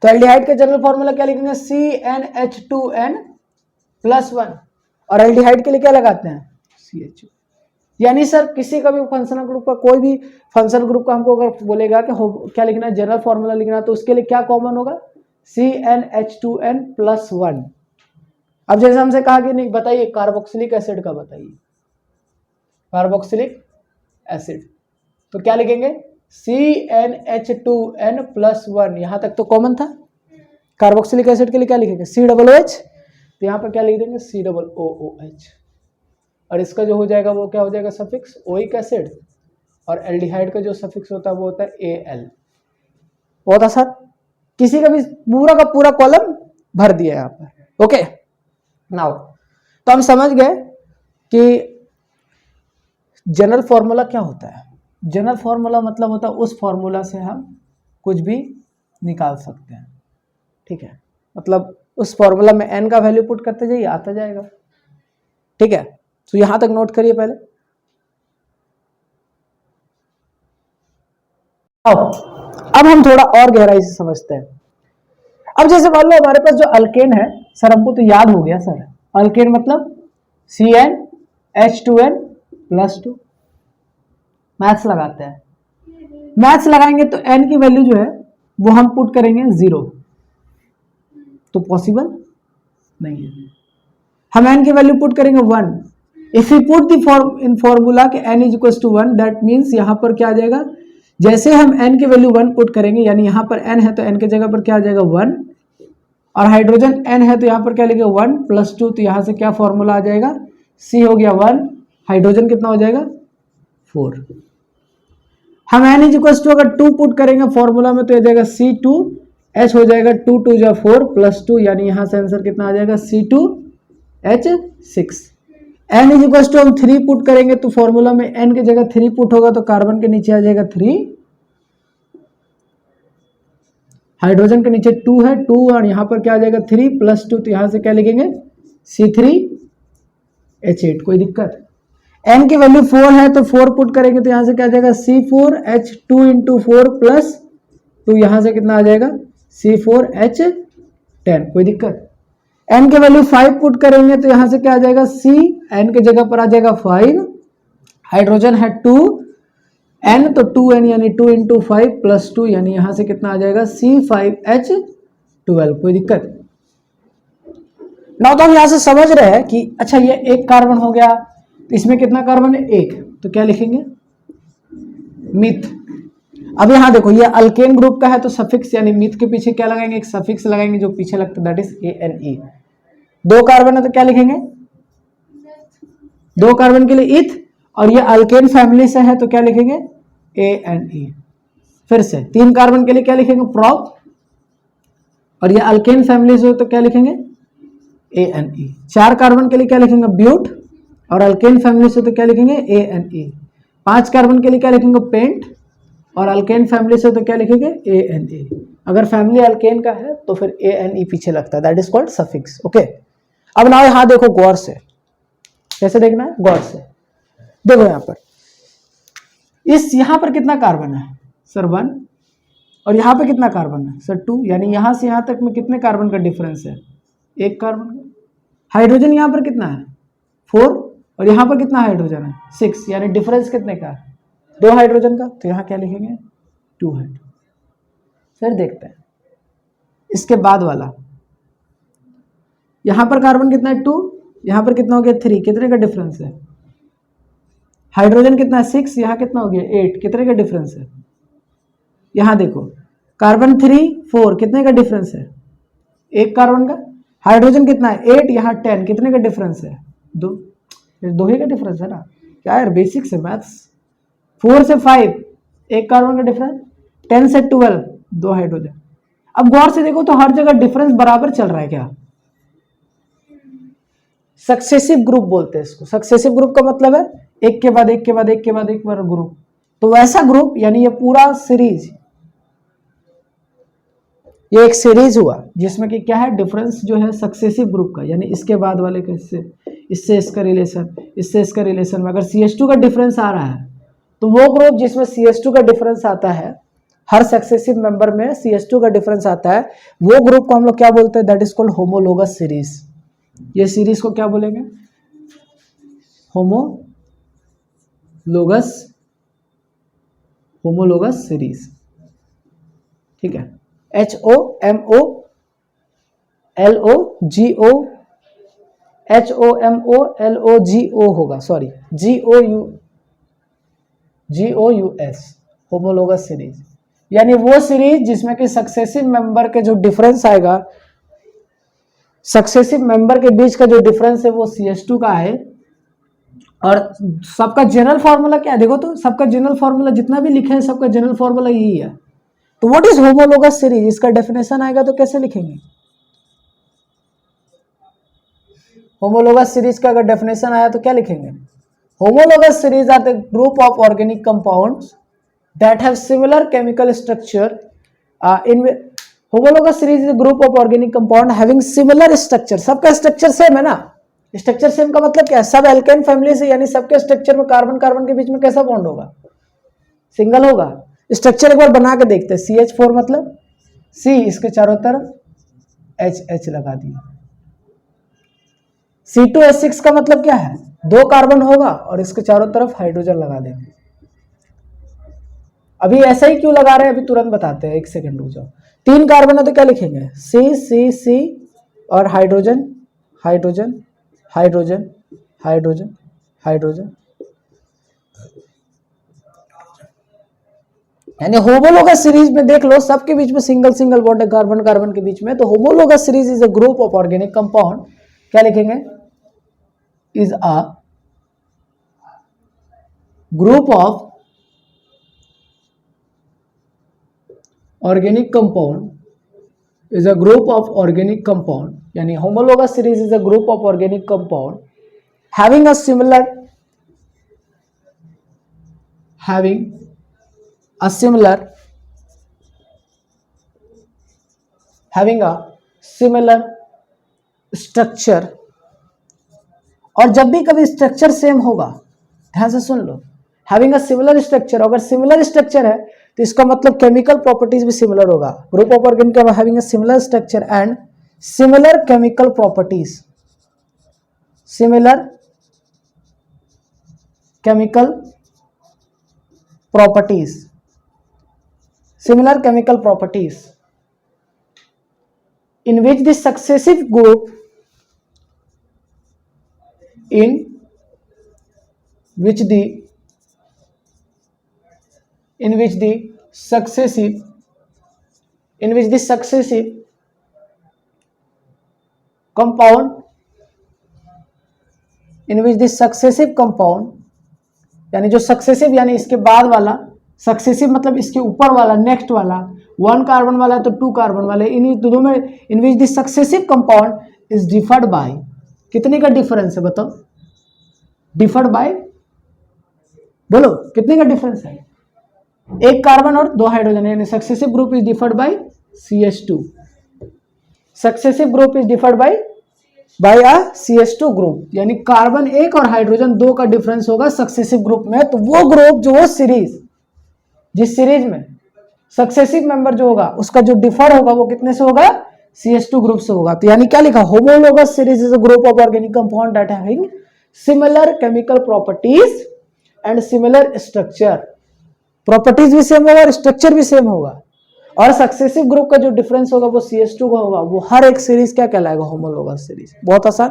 तो एल्डिहाइड का जनरल फॉर्मूला क्या लिखेंगे, CnH2n+1, और एल्डिहाइड के लिए क्या लगाते हैं, CH। यानी सर किसी का भी फंक्शनल ग्रुप का, कोई भी फंक्शनल ग्रुप का हमको अगर बोलेगा कि क्या लिखना है, जनरल फॉर्मूला लिखना है, तो उसके लिए क्या कॉमन होगा, CnH2n+1। अब जैसे हमसे कहा कि नहीं बताइए कार्बोक्सिलिक एसिड का बताइए, कार्बोक्सिलिक एसिड, तो क्या लिखेंगे, CnH2n+1। यहां तक तो कॉमन था। कार्बोक्सिलिक एसिड के लिए क्या लिखेंगे, COOH, तो यहां पर क्या लिख देंगे, COOH। और इसका जो हो जाएगा वो क्या हो जाएगा, सफिक्स ओइक एसिड, और एल्डिहाइड का जो सफिक्स होता है वो होता है AL। बहुत आसान, किसी का भी पूरा का पूरा कॉलम भर दिया यहां पर। ओके, नाउ तो हम समझ गए कि जनरल फॉर्मूला क्या होता है? जनरल फॉर्मूला मतलब होता है उस फॉर्मूला से हम कुछ भी निकाल सकते हैं, ठीक है। मतलब उस फॉर्मूला में n का वैल्यू पुट करते जाइए, आता जाएगा, ठीक है। तो यहां तक नोट करिए पहले। अब हम थोड़ा और गहराई से समझते हैं। अब जैसे मान लो हमारे पास जो अल्केन है, सर हमको तो याद हो गया सर, अल्केन मतलब CnH2n+2। मैथ्स लगाते हैं, मैथ्स लगाएंगे तो n की वैल्यू जो है वो हम पुट करेंगे 0, तो पॉसिबल नहीं है। हम n की वैल्यू पुट करेंगे 1। If you put the in formula के n is equal to 1, that means यहां पर क्या आ जाएगा, जैसे हम n की वैल्यू 1 पुट करेंगे, यानी यहां पर n है तो n की जगह पर क्या आ जाएगा 1, और हाइड्रोजन n है तो यहां पर क्या लिखेगा 1 + 2, तो यहां से क्या फॉर्मूला आ जाएगा, C हो गया 1, हाइड्रोजन कितना हो जाएगा 4। हम n इज इक्वल टू अगर 2 पुट करेंगे फॉर्मूला में तो आ जाएगा C2H हो जाएगा 2 2 जा 4 + 2, यानी यहां से आंसर कितना आ जाएगा C2H6। n is equal to हम 3 पुट करेंगे तो फॉर्मूला में n की जगह 3 पुट होगा तो कार्बन के नीचे आ जाएगा 3, हाइड्रोजन के नीचे 2 है 2, और यहां पर क्या आ जाएगा 3 + 2, तो यहां से क्या लिखेंगे C3H8। कोई दिक्कत? n की वैल्यू 4 है तो 4 पुट करेंगे तो यहां से क्या आ जाएगा C4H2 × 4 + 2, यहां से कितना आ जाएगा C4H10। कोई दिक्कत? n की वैल्यू 5 पुट करेंगे तो यहां से क्या आ जाएगा C, n की जगह पर आ जाएगा 5, हाइड्रोजन है 2, n तो 2n यानी 2 × 5 + 2, यानी यहां से कितना आ जाएगा C5H12। कोई दिक्कत? ना तो हम यहां से समझ रहे हैं कि अच्छा ये एक कार्बन हो गया, तो इसमें कितना कार्बन है 1, तो क्या लिखेंगे मिथ। अब यहां देखो ये अल्केन ग्रुप का है तो सफिक्स यानी मिथ के पीछे क्या लगाएंगे, एक सफिक्स लगाएंगे जो पीछे लगता है, दैट इज ANE। 2 कार्बन है तो क्या लिखेंगे, 2 कार्बन के लिए इथ, और ये अल्केन फैमिली से है तो क्या लिखेंगे ANE। फिर से 3 कार्बन के लिए क्या लिखेंगे प्रोप, और ये अल्केन फैमिली से हो तो क्या लिखेंगे ANE। 4 कार्बन के लिए क्या लिखेंगे ब्यूट, और अल्केन फैमिली से तो क्या लिखेंगे ANE। 5 कार्बन के लिए क्या लिखेंगे पेंट, और अल्केन फैमिली से तो क्या लिखेंगे ANE। अगर फैमिली अल्केन का है तो फिर ANE पीछे लगता है, that is called suffix. Okay, अब ना यहां देखो गौर से, कैसे देखना है गौर से, देखो यहां पर इस यहां पर कितना कार्बन है सर 1, और यहां पे कितना कार्बन है सर 2, यानी यहां से यहां तक में कितने कार्बन का डिफरेंस है, 1 कार्बन। हाइड्रोजन यहां पर कितना है 4, और यहां पर कितना हाइड्रोजन है 6, यानी डिफरेंस कितने का है 2 हाइड्रोजन का, तो यहां क्या लिखेंगे 2 हाइड्रोजन। फिर देखते हैं इसके बाद वाला, यहां पर कार्बन कितना है 2, यहां पर कितना हो गया 3, कितने का डिफरेंस है, हाइड्रोजन कितना है 6, यहां कितना हो गया 8, कितने का डिफरेंस है। यहां देखो कार्बन 3 4, कितने का डिफरेंस है 1 कार्बन का, हाइड्रोजन कितना है 8, यहां 10, कितने का डिफरेंस है 2, 2 ही का डिफरेंस है ना, क्या यार बेसिक्स है मैथ्स। 4 से 5 1 कार्बन का डिफरेंस, 10 से 12 2 हाइड्रोजन। अब गौर से देखो तो हर जगह डिफरेंस बराबर चल रहा है क्या, सक्सेसिव ग्रुप बोलते हैं इसको। सक्सेसिव ग्रुप का मतलब है एक के बाद एक के बाद एक के बाद एक बार ग्रुप, तो वैसा ग्रुप यानी ये पूरा सीरीज, ये एक सीरीज हुआ जिसमें कि क्या है डिफरेंस जो है सक्सेसिव ग्रुप का, यानी इसके बाद वाले का इससे इसका रिलेशन, इससे इसका रिलेशन में अगर CH2 का डिफरेंस आ रहा है तो वो ग्रुप जिसमें CH2 का डिफरेंस आता है, हर सक्सेसिव मेंबर में CH2 का डिफरेंस आता है, वो ग्रुप को हम लोग क्या बोलते हैं, that is called homologous series. ये सीरीज को क्या बोलेंगे होमोलोगस सीरीज, ठीक है। HOMOLOGO होगा, सॉरी GOUS होमोलोगस सीरीज, यानी वो सीरीज जिसमें कि सक्सेसिव मेंबर के जो डिफरेंस आएगा, सक्सेसिव मेंबर के बीच का जो डिफरेंस है वो CH2 का है, और सबका जनरल फॉर्मूला क्या है देखो तो, सबका जनरल फॉर्मूला जितना भी लिखे हैं सबका जनरल फॉर्मूला यही है। तो व्हाट इज होमोलोगस सीरीज, इसका डेफिनेशन आएगा तो कैसे लिखेंगे, होमोलोगस सीरीज का अगर डेफिनेशन आया तो क्या लिखेंगे Homologous series are the group of organic compounds that have similar chemical structure. Homologous series is a group of organic compound having similar structure. सबका स्ट्रक्चर सेम है ना. स्ट्रक्चर सेम का मतलब क्या है? सब एल्केन फैमिली से, यानी सबके स्ट्रक्चर में कार्बन कार्बन के बीच में कैसा बॉन्ड होगा? सिंगल होगा. स्ट्रक्चर एक बार बना के देखते हैं. CH4 मतलब C, इसके चारों तरफ H लगा दिए. C2H6 का मतलब क्या है? 2 कार्बन होगा और इसके चारों तरफ हाइड्रोजन लगा देंगे. अभी ऐसा ही क्यों लगा रहे हैं, अभी तुरंत बताते हैं, 1 सेकंड रुक जाओ. 3 कार्बन है तो क्या लिखेंगे? C और hydrogen hydrogen hydrogen hydrogen hydrogen. यानी होमोलोगस सीरीज में देख लो, सबके बीच में सिंगल सिंगल बॉन्ड है कार्बन कार्बन के बीच में. तो homologous series is a group of organic compound. क्या लिखेंगे? Is a group of organic compound, is a group of organic compound. यानी homologous series is a group of organic compound having a similar structure. और जब भी कभी structure same होगा, ध्यान से सुन लो, हैविंग अ सिमिलर स्ट्रक्चर. अगर सिमिलर स्ट्रक्चर है तो इसका मतलब केमिकल प्रॉपर्टीज भी सिमिलर होगा. Group of organic having a similar structure and similar chemical properties. Similar chemical properties, similar chemical properties in which the successive group successive compound, यानी जो successive, यानी इसके बाद वाला, सक्सेसिव मतलब इसके ऊपर वाला, नेक्स्ट वाला, 1 कार्बन वाला तो 2 कार्बन वाले, इन दोनों में in which the successive compound is differed by. कितने का डिफरेंस है बताओ? डिफर्ड बाय, बोलो कितने का डिफरेंस है? 1 कार्बन और 2 हाइड्रोजन. यानी successive group is differed by CH2. Successive group is differed by a CH2 group. यानी कार्बन 1 और हाइड्रोजन 2 का डिफरेंस होगा सक्सेसिव ग्रुप में. तो वो ग्रुप जो सीरीज, जिस सीरीज में सक्सेसिव मेंबर जो होगा उसका जो डिफर होगा वो कितने से होगा? CH2 ग्रुप से होगा. तो यानी क्या लिखा? Homologous series is a group of organic compound that having similar chemical properties and similar structure. Properties भी सेम होगा और स्ट्रक्चर भी सेम होगा. और सक्सेसिव ग्रुप का जो डिफरेंस होगा वो CH2 का होगा. वो हर एक सीरीज क्या कहलाएगा? Homologous series. बहुत आसान,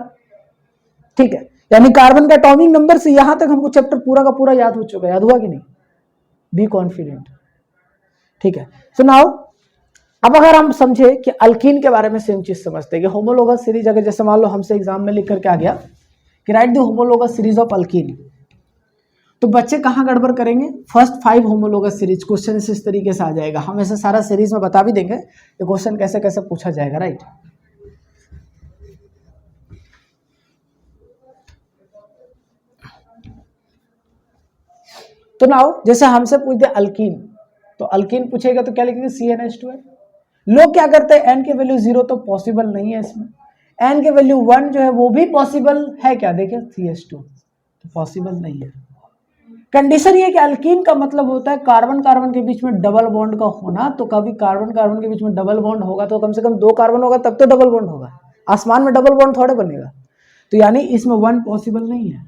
ठीक है. यानी कार्बन का एटॉमिक नंबर से यहां तक हमको चैप्टर पूरा का पूरा याद हो चुका है. याद हुआ कि नहीं? बी कॉन्फिडेंट, ठीक है. सो नाउ अब अगर हम समझे कि अल्कीन के बारे में सेम चीज समझते हैं कि होमोलोगस सीरीज, अगर जैसे मान लो हमसे एग्जाम में लिख करके आ गया कि right the homologous series of alkyne, तो बच्चे कहाँ गड़बड़ करेंगे? फर्स्ट 5 होमोलोगस सीरीज क्वेश्चन इस तरीके से आ जाएगा. हम ऐसे सारा सीरीज में बता भी देंगे ये क्वेश्चन कैसे कैसे पूछा जाएगा, राइट. तो नाउ जैसे हमसे पूछ दे अल्कीन, तो अल्कीन पूछेगा तो क्या लिखेंगे? CnH2 है. लोग क्या करते हैं? n की वैल्यू 0 तो पॉसिबल नहीं है इसमें. n की वैल्यू 1 जो है वो भी पॉसिबल है. क्या देखिए CH2 तो पॉसिबल नहीं है. कंडीशन ये कि अल्कीन का मतलब होता है कार्बन कार्बन के बीच में डबल बॉन्ड का होना. तो कभी कार्बन कार्बन के बीच में डबल बॉन्ड होगा तो कम से कम 2 कार्बन होगा तब तो डबल बॉन्ड होगा. आसमान में डबल बॉन्ड थोड़े बनेगा. तो यानी इसमें 1 पॉसिबल नहीं है.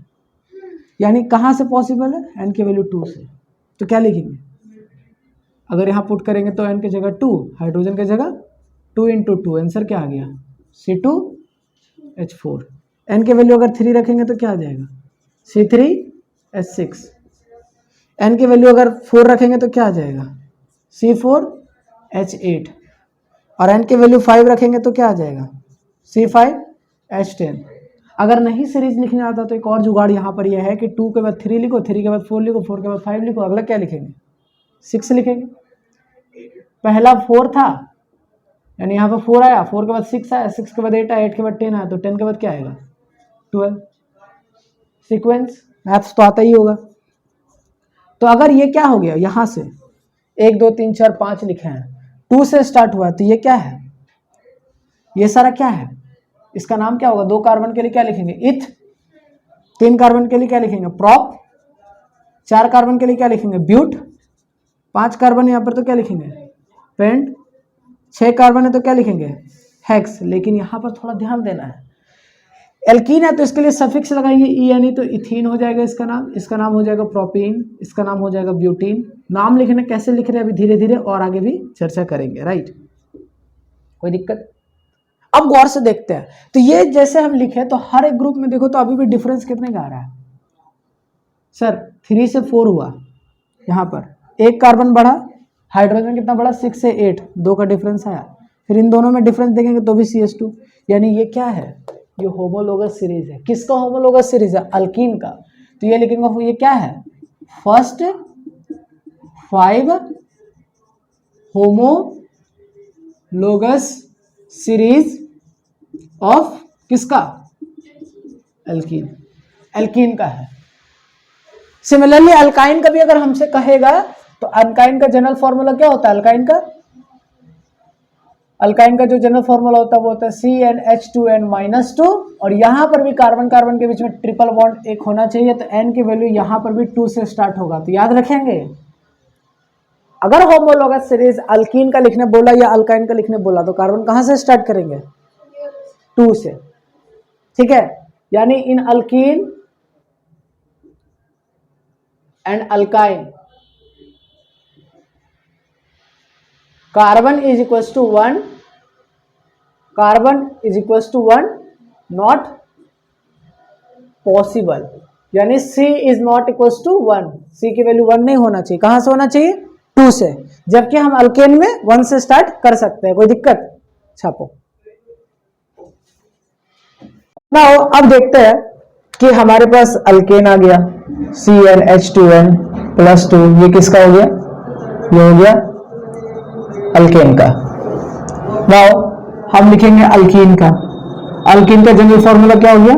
यानी कहाँ से पॉसिबल है? n की वैल्यू 2 से. तो क्या लिखेंगे? अगर यहाँ पुट करेंगे तो n की जगह 2, हाइड्रोजन की जगह 2 × 2, आंसर क्या आ गया? C2H4. n की वैल्यू अगर 3 रखेंगे तो क्या आ जाएगा? C3H6. n की वैल्यू अगर 4 रखेंगे तो क्या आ जाएगा? C4H8. और n की वैल्यू 5 रखेंगे तो क्या आ जाएगा? C5H10. अगर नहीं सीरीज लिखने आता तो एक और जुगाड़ यहाँ पर यह है कि 2 के बाद 3 लिखो, 3 के बाद 4 लिखो, 4 के बाद 5 लिखो. अगला क्या लिखेंगे? 6 लिखेंगे. पहला 4 था यानी यहाँ पर 4 आया, 4 के बाद 6 आया, 6 के बाद 8 आया, 8 के बाद 10 आया, तो 10 के बाद क्या आएगा? 12. सीक्वेंस मैथ्स तो आता ही होगा। तो अगर ये क्या हो गया, यहां से 1 2 3 4 5 लिखे हैं, 2 से स्टार्ट हुआ, तो ये क्या है, ये सारा क्या है, इसका नाम क्या होगा? 2 कार्बन के लिए क्या लिखेंगे? इथ। 3 कार्बन के लिए क्या लिखेंगे? प्रॉप। 4 कार्बन के लिए क्या लिखेंगे? ब्यूट। 5 कार्बन यहां पर तो क्या लिखेंगे? पेंट। 6 कार्बन है तो क्या लिखेंगे? हेक्स। लेकिन यहां पर थोड़ा ध्यान देना है, एल्कीन है तो इसके लिए सफिक्स लगाएंगे ई, तो इथीन हो जाएगा इसका नाम हो जाएगा प्रोपीन, इसका नाम हो जाएगा ब्यूटीन। नाम लिखने कैसे लिख रहे हैं अभी धीरे धीरे और आगे भी चर्चा करेंगे, राइट? कोई दिक्कत? अब गौर से देखते हैं, तो ये जैसे हम लिखे तो हर एक ग्रुप में देखो तो अभी भी डिफरेंस कितने का आ रहा है सर? 3 से 4 हुआ, यहाँ पर 1 कार्बन बढ़ा, हाइड्रोजन कितना बढ़ा? 6 से 8, 2 का डिफरेंस आया। फिर इन दोनों में डिफरेंस देखेंगे तो भी CH2, यानी ये क्या है? ये होमोलोगस सीरीज है। किसका होमोलोगस सीरीज है? अल्कीन का। तो ये लिखेंगे, ये क्या है? फर्स्ट 5 होमोलोगस सीरीज ऑफ किसका? अल्कीन। अल्कीन का है। सिमिलरली अल्काइन का भी अगर हमसे कहेगा तो अल्काइन का जनरल फॉर्मूला क्या होता है? अल्काइन का जो जनरल फॉर्मूला होता है वो होता है CnH2n-2, और यहां पर भी कार्बन कार्बन के बीच में ट्रिपल बॉन्ड एक होना चाहिए, तो n की वैल्यू यहां पर भी 2 से स्टार्ट होगा। तो याद रखेंगे, अगर होमोलोगस सीरीज अल्कीन का लिखने बोला या अल्काइन का लिखने बोला तो कार्बन कहां से स्टार्ट करेंगे? 2 से, ठीक है? यानी in alkene and alkyne carbon is equals to 1, carbon is equals to 1 not possible, यानी C is not equals to 1, C की वैल्यू 1 नहीं होना चाहिए। कहां से होना चाहिए? 2 से, जबकि हम अल्केन में 1 से स्टार्ट कर सकते हैं। कोई दिक्कत? छापो। नाउ अब देखते हैं कि हमारे पास अल्केन आ गया CnH2n+2, ये किसका हो गया? ये हो गया अल्केन का। नाउ हम लिखेंगे अल्कीन का। अल्कीन का जनरल फॉर्मूला क्या हो गया?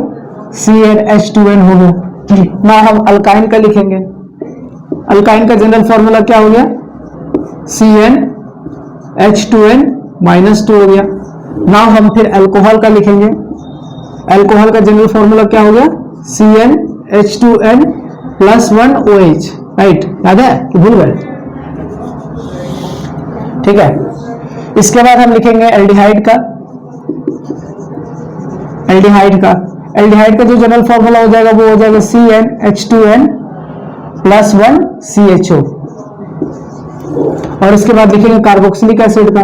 CnH2n हो गया। ना हम अल्काइन का लिखेंगे, अल्काइन का जनरल फॉर्मूला क्या हो गया? CnH2n-2 हो गया। ना हम फिर अल्कोहल का लिखेंगे, अल्कोहल का जनरल फॉर्मूला क्या हो गया? CnH2n+1OH, right? याद है कि भूल गए? ठीक है। इसके बाद हम लिखेंगे एल्डिहाइड का। एल्डिहाइड का जो जनरल फॉर्मूला हो जाएगा वो हो जाएगा CnH2n+1CHO, और इसके बाद लिखेंगे कार्बोक्सिलिक एसिड का।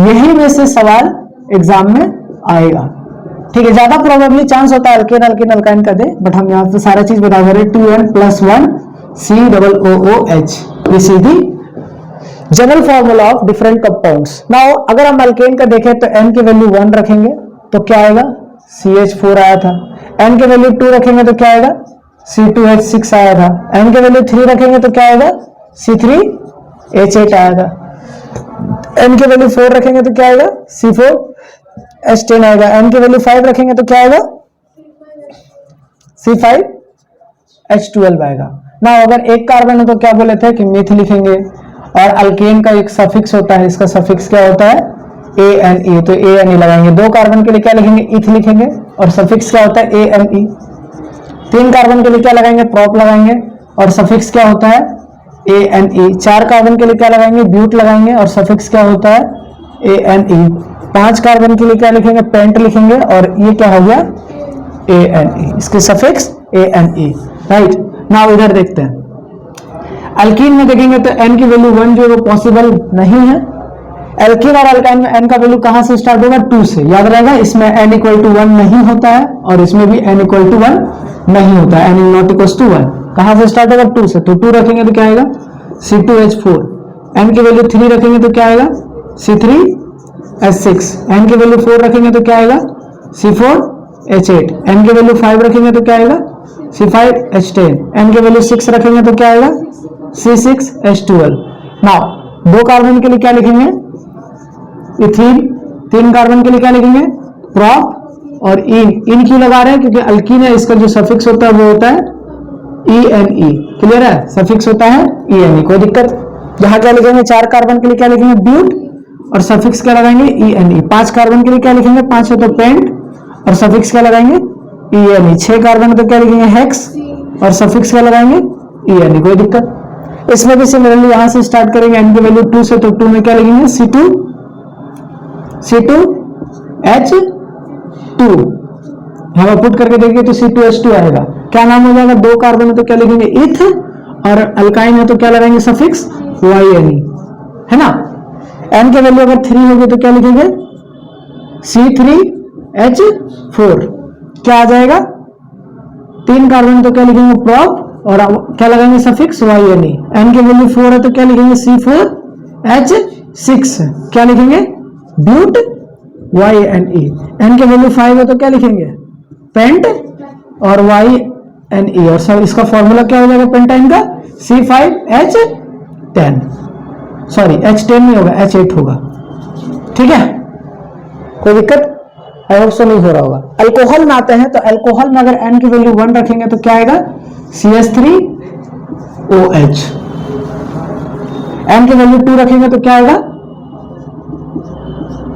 यही में से सवाल एग्जाम में आएगा, ठीक है? ज्यादा प्रोबेबली चांस होता है अल्केन अल्काइन का दे, बट हम यहाँ पे सारा चीज बता दे रहे हैं। 2n+1COOH, this is the general formula of different compounds. Now अगर हम अल्केन का देखें तो n की वैल्यू 1 रखेंगे तो क्या आएगा? CH4 आया था। n की वैल्यू 2 रखेंगे तो क्या आएगा? C2H6 आया था। n की वैल्यू 3 रखेंगे तो क्या आएगा? C3H8 आया था। n की वैल्यू 4 रखेंगे तो क्या आएगा? C4H10 आएगा। n की वैल्यू 5 रखेंगे तो क्या आएगा? C5H12 आएगा। ना अगर एक कार्बन है तो क्या बोले थे कि मिथ लिखेंगे, और अल्केन का एक सफिक्स होता है, इसका सफिक्स क्या होता है? ANE, तो ANE लगाएंगे। 2 कार्बन के लिए क्या लिखेंगे? इथ लिखेंगे, और सफिक्स क्या होता है? ANE। 3 कार्बन के लिए क्या लगाएंगे? प्रॉप लगाएंगे, और सफिक्स क्या होता है? ANE। 4 कार्बन के लिए क्या लगाएंगे? ब्यूट लगाएंगे, और सफिक्स क्या होता है? ANE। 5 कार्बन के लिए क्या लिखेंगे? पेंट लिखेंगे, और ये क्या हो गया? ANE, इसके सफिक्स ANE, राइट? नाउ इधर देखते हैं, अल्कीन में देखेंगे तो n की वैल्यू 1 जो है वो पॉसिबल नहीं है। एल्कीन और अल्काइन में n का वैल्यू कहां से स्टार्ट होगा? 2 से। याद रहेगा, इसमें n = 1 नहीं होता है, और इसमें भी n = 1 नहीं होता है। n ≠ = 1 कहां से स्टार्ट होगा? 2 से। तो 2 रखेंगे तो क्या आएगा? C2H4। n की वैल्यू 3 रखेंगे तो क्या आएगा? C3H6। n की वैल्यू 4 रखेंगे तो क्या आएगा? C4H8। n की वैल्यू 5 रखेंगे तो क्या आएगा? C5H10। n की वैल्यू 6 रखेंगे तो क्या आएगा? C6H12। नाउ 2 कार्बन के लिए क्या लिखेंगे? इथीन। 3 कार्बन के लिए क्या लिखेंगे? प्रॉप और इन क्यों लगा रहे हैं? क्योंकि अल्कीन है, इसका जो सफिक्स होता है वो होता है ENE, क्लियर है, सफिक्स होता है ENE, कोई दिक्कत। यहां क्या लिखेंगे, 4 कार्बन के लिए क्या लिखेंगे, ब्यूट, और सफिक्स क्या लगाएंगे, ENE। 5 कार्बन के लिए क्या लिखेंगे, 5 है तो पेंट, और सफिक्स क्या लगाएंगे, ENE। 6 कार्बन है तो क्या लिखेंगे, हेक्स, और सफिक्स क्या लगाएंगे, ENE, कोई दिक्कत। इसमें भी सिमिलरली यहां से स्टार्ट करेंगे, n की वैल्यू 2 से, तो 2 में क्या लिखेंगे, C2H2, हम पुट करके देखेंगे तो C2H2 आएगा। क्या नाम हो जाएगा, 2 कार्बन है तो क्या लिखेंगे, इथ, और अल्काइन है तो क्या लगाएंगे, सफिक्स YNE, है ना। n की वैल्यू अगर 3 होगी तो क्या लिखेंगे, C3H4, क्या आ जाएगा, 3 कार्बन तो क्या लिखेंगे, प्रॉप, और क्या लगाएंगे, सफिक्स YNE। n की वैल्यू 4 है तो क्या लिखेंगे, C4H6, क्या लिखेंगे, ब्यूट YNE। n की वैल्यू 5 है तो क्या लिखेंगे, पेंट, और YNE, और सब इसका फॉर्मूला क्या हो जाएगा पेंटाइन का, C5H10, सॉरी H10 नहीं होगा, H8 होगा, ठीक है, कोई दिक्कत, आई होप सो नहीं हो रहा होगा। अल्कोहल में आते हैं, तो अल्कोहल में अगर n की वैल्यू 1 रखेंगे तो क्या आएगा, CH3OH। n की वैल्यू 2 रखेंगे तो क्या आएगा,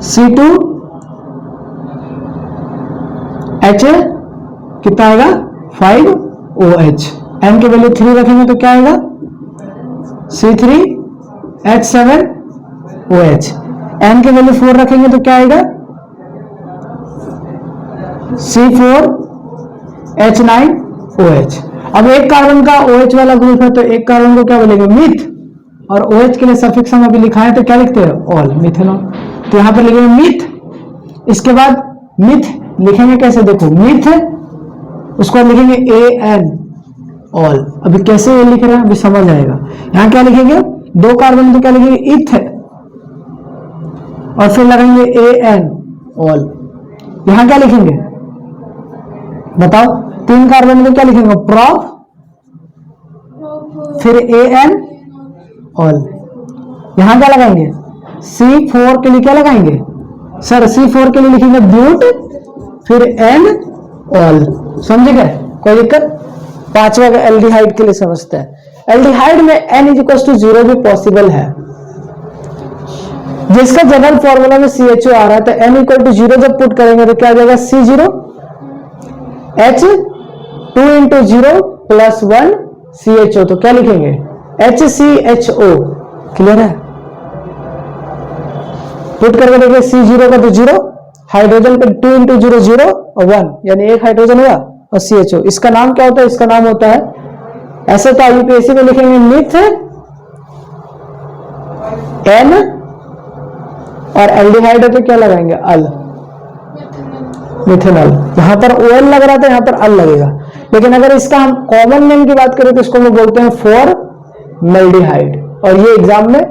C2H, कितना आएगा, 5OH। n की वैल्यू 3 रखेंगे तो क्या आएगा, C3H7OH। n की वैल्यू 4 रखेंगे तो क्या आएगा, C4H9OH। अब एक कार्बन का OH वाला ग्रुप है तो एक कार्बन को क्या बोलेंगे, मिथ, और OH के लिए सफिक्स हम अभी लिखा है तो क्या लिखते हैं, ऑल, मिथेनॉल। तो यहां पर लिखेंगे मिथ, इसके बाद मिथ लिखेंगे कैसे, देखो मिथ, उसको लिखेंगे AN, ऑल। अभी कैसे ये लिख रहे हैं अभी समझ आएगा। यहां क्या लिखेंगे, 2 कार्बन तो क्या लिखेंगे, इथ, और फिर लगाएंगे AN, ऑल। यहां क्या लिखेंगे बताओ, 3 कार्बन में क्या लिखेंगे, प्रॉप, फिर AN, ऑल। यहां क्या लगाएंगे, C4 के लिए क्या लगाएंगे सर, C4 के लिए लिखेंगे ब्यूट, फिर N, ऑल, समझे गए, कोई दिक्कत। 5वां एल्डिहाइड के लिए समझते हैं। एल्डिहाइड में N=0 भी पॉसिबल है, जिसका जनरल फॉर्मूला में CHO आ रहा है, तो N=0 जब पुट करेंगे तो क्या आ जाएगा, C0H2 × 0 + 1 CHO, तो क्या लिखेंगे, HCHO, क्लियर है। पुट करके देखिए, C0 का तो 0, हाइड्रोजन पे 2 × 0 0 और 1, यानी एक हाइड्रोजन हुआ, और CHO। इसका नाम क्या होता है, इसका नाम होता है, ऐसे तो यूपीएससी में लिखेंगे मिथ N, और एल्डिहाइड है तो क्या लगाएंगे, अल, मिथेनॉल। यहां पर OL लग रहा था, यहां पर अल लगेगा। लेकिन अगर इसका हम कॉमन नेम की बात करें तो इसको हम बोलते हैं फॉर्मल्डिहाइड, और ये एग्जाम में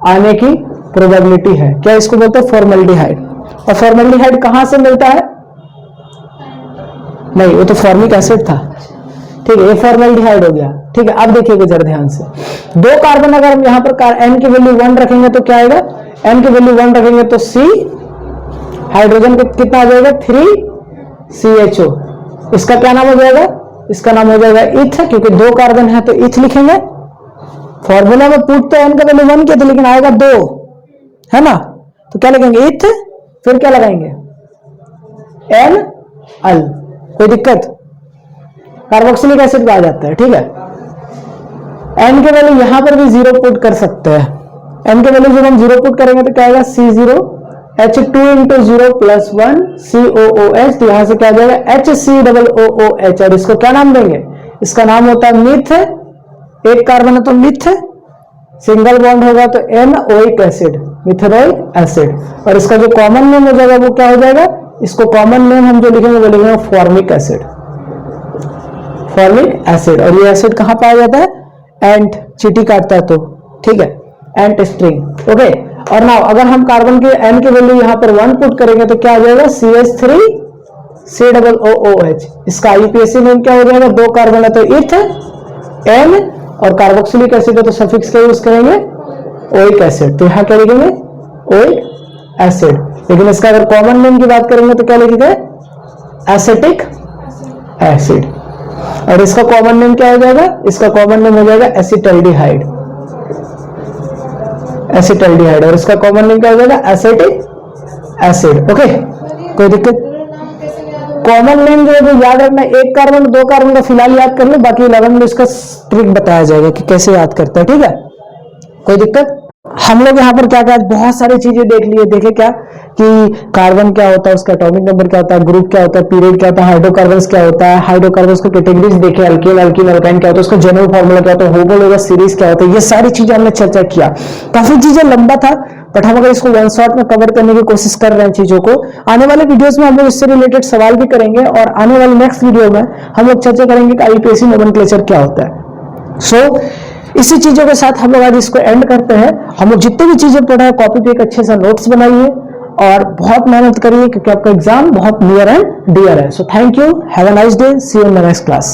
आने की प्रोबेबिलिटी है। क्या इसको बोलते हैं, फॉर्मल्डिहाइड। और फॉर्मल्डिहाइड कहां से मिलता है, नहीं वो तो फॉर्मिक एसिड था, ठीक है, ये फॉर्मल्डिहाइड हो गया, ठीक है। अब देखिएगा जरा ध्यान से, 2 कार्बन अगर हम यहां पर n की वैल्यू 1 रखेंगे तो क्या आएगा, n की वैल्यू 1 रखेंगे तो C, हाइड्रोजन कितना आ जाएगा, 3CHO। इसका क्या नाम हो जाएगा, इसका नाम हो जाएगा इथ, क्योंकि 2 कार्बन है तो इथ लिखेंगे। फॉर्मूला में पुट तो n का वैल्यू 1 किया था, लेकिन आएगा 2, है ना, तो क्या लिखेंगे, इथ, फिर क्या लगाएंगे, N, अल, कोई दिक्कत। कार्बोक्सिलिक एसिड आ जाता है, ठीक है। n के वैल्यू यहां पर भी 0 पुट कर सकते हैं। n के वैल्यू जब हम 0 पुट करेंगे तो क्या आएगा, C0H2 × 0 + 1 COOH, तो यहां से क्या आ जाएगा, HCOOH। और इसको क्या नाम देंगे, इसका नाम होता है मिथ, एक कार्बन है तो मिथ, सिंगल बॉन्ड होगा तो NOइक एसिड, मिथेनोइक एसिड। और इसका जो कॉमन नेम हो जाएगा वो क्या हो जाएगा, इसको कॉमन नेम हम जो लिखेंगे वो लिखेंगे फॉर्मिक एसिड, फॉर्मिक एसिड। और ये एसिड कहां पाया जाता है, एंट, चींटी काटता है तो, ठीक है, एंट स्ट्रिंग, ओके। और नाउ अगर हम कार्बन के n की वैल्यू यहां पर 1 पुट करेंगे तो क्या आ जाएगा, CH3COOH। इसका यूपीएससी नेम क्या हो जाएगा, 2 कार्बन है तो इथ, N, और कार्बोक्सिलिक एसिड है तो सफिक्स का यूज करेंगे ओइक एसिड, तो यहां क्या लिखेंगे, ओइक एसिड। लेकिन इसका अगर कॉमन नेम की बात करेंगे तो क्या लिखेंगे, एसिटिक एसिड, और इसका कॉमन नेम क्या हो जाएगा, इसका कॉमन नेम हो जाएगा एसिटल्डिहाइड, एसिटल्डिहाइड, और इसका कॉमन नेम क्या हो जाएगा एसिटिक एसिड। ओके, कोई दिक्कत? कॉमन नेम जो है वो याद रखना, एक कार्बन दो कार्बन का फिलहाल याद कर लो, बाकी 11 में इसका ट्रिक बताया जाएगा कि कैसे याद करता है, ठीक है? कोई दिक्कत? हम लोग यहाँ पर क्या क्या बहुत सारी चीजें देख लिए, देखे क्या कि कार्बन क्या होता है, उसका एटॉमिक नंबर क्या होता है, ग्रुप क्या होता है, पीरियड क्या होता है, हाइड्रोकार्बन्स क्या होता है, हाइड्रोकार्बन्स को कैटेगरीज देखे, अल्केन अल्कीन अल्काइन क्या होता है, उसका जनरल फार्मूला क्या होता है, होमोलोगस सीरीज क्या होता है, ये सारी चीजें हमने चर्चा किया। काफी चीजें लंबा था, बट हम अगर इसको वन शॉट में कवर करने की कोशिश कर रहे हैं चीजों को। आने वाले वीडियोस में हम लोग इससे रिलेटेड सवाल भी करेंगे, और आने वाले नेक्स्ट वीडियो में हम लोग चर्चा करेंगे कि आईयूपीएसी नोमेनक्लेचर क्या होता है। सो इसी चीजों के साथ हम लोग आज इसको एंड करते हैं। हम लोग जितने भी चीजें पढ़ा है कॉपी पे एक अच्छे से नोट्स बनाइए और बहुत मेहनत करिए, क्योंकि आपका एग्जाम बहुत नियर एंड डियर है। So thank you, have a nice day, see you in the next class.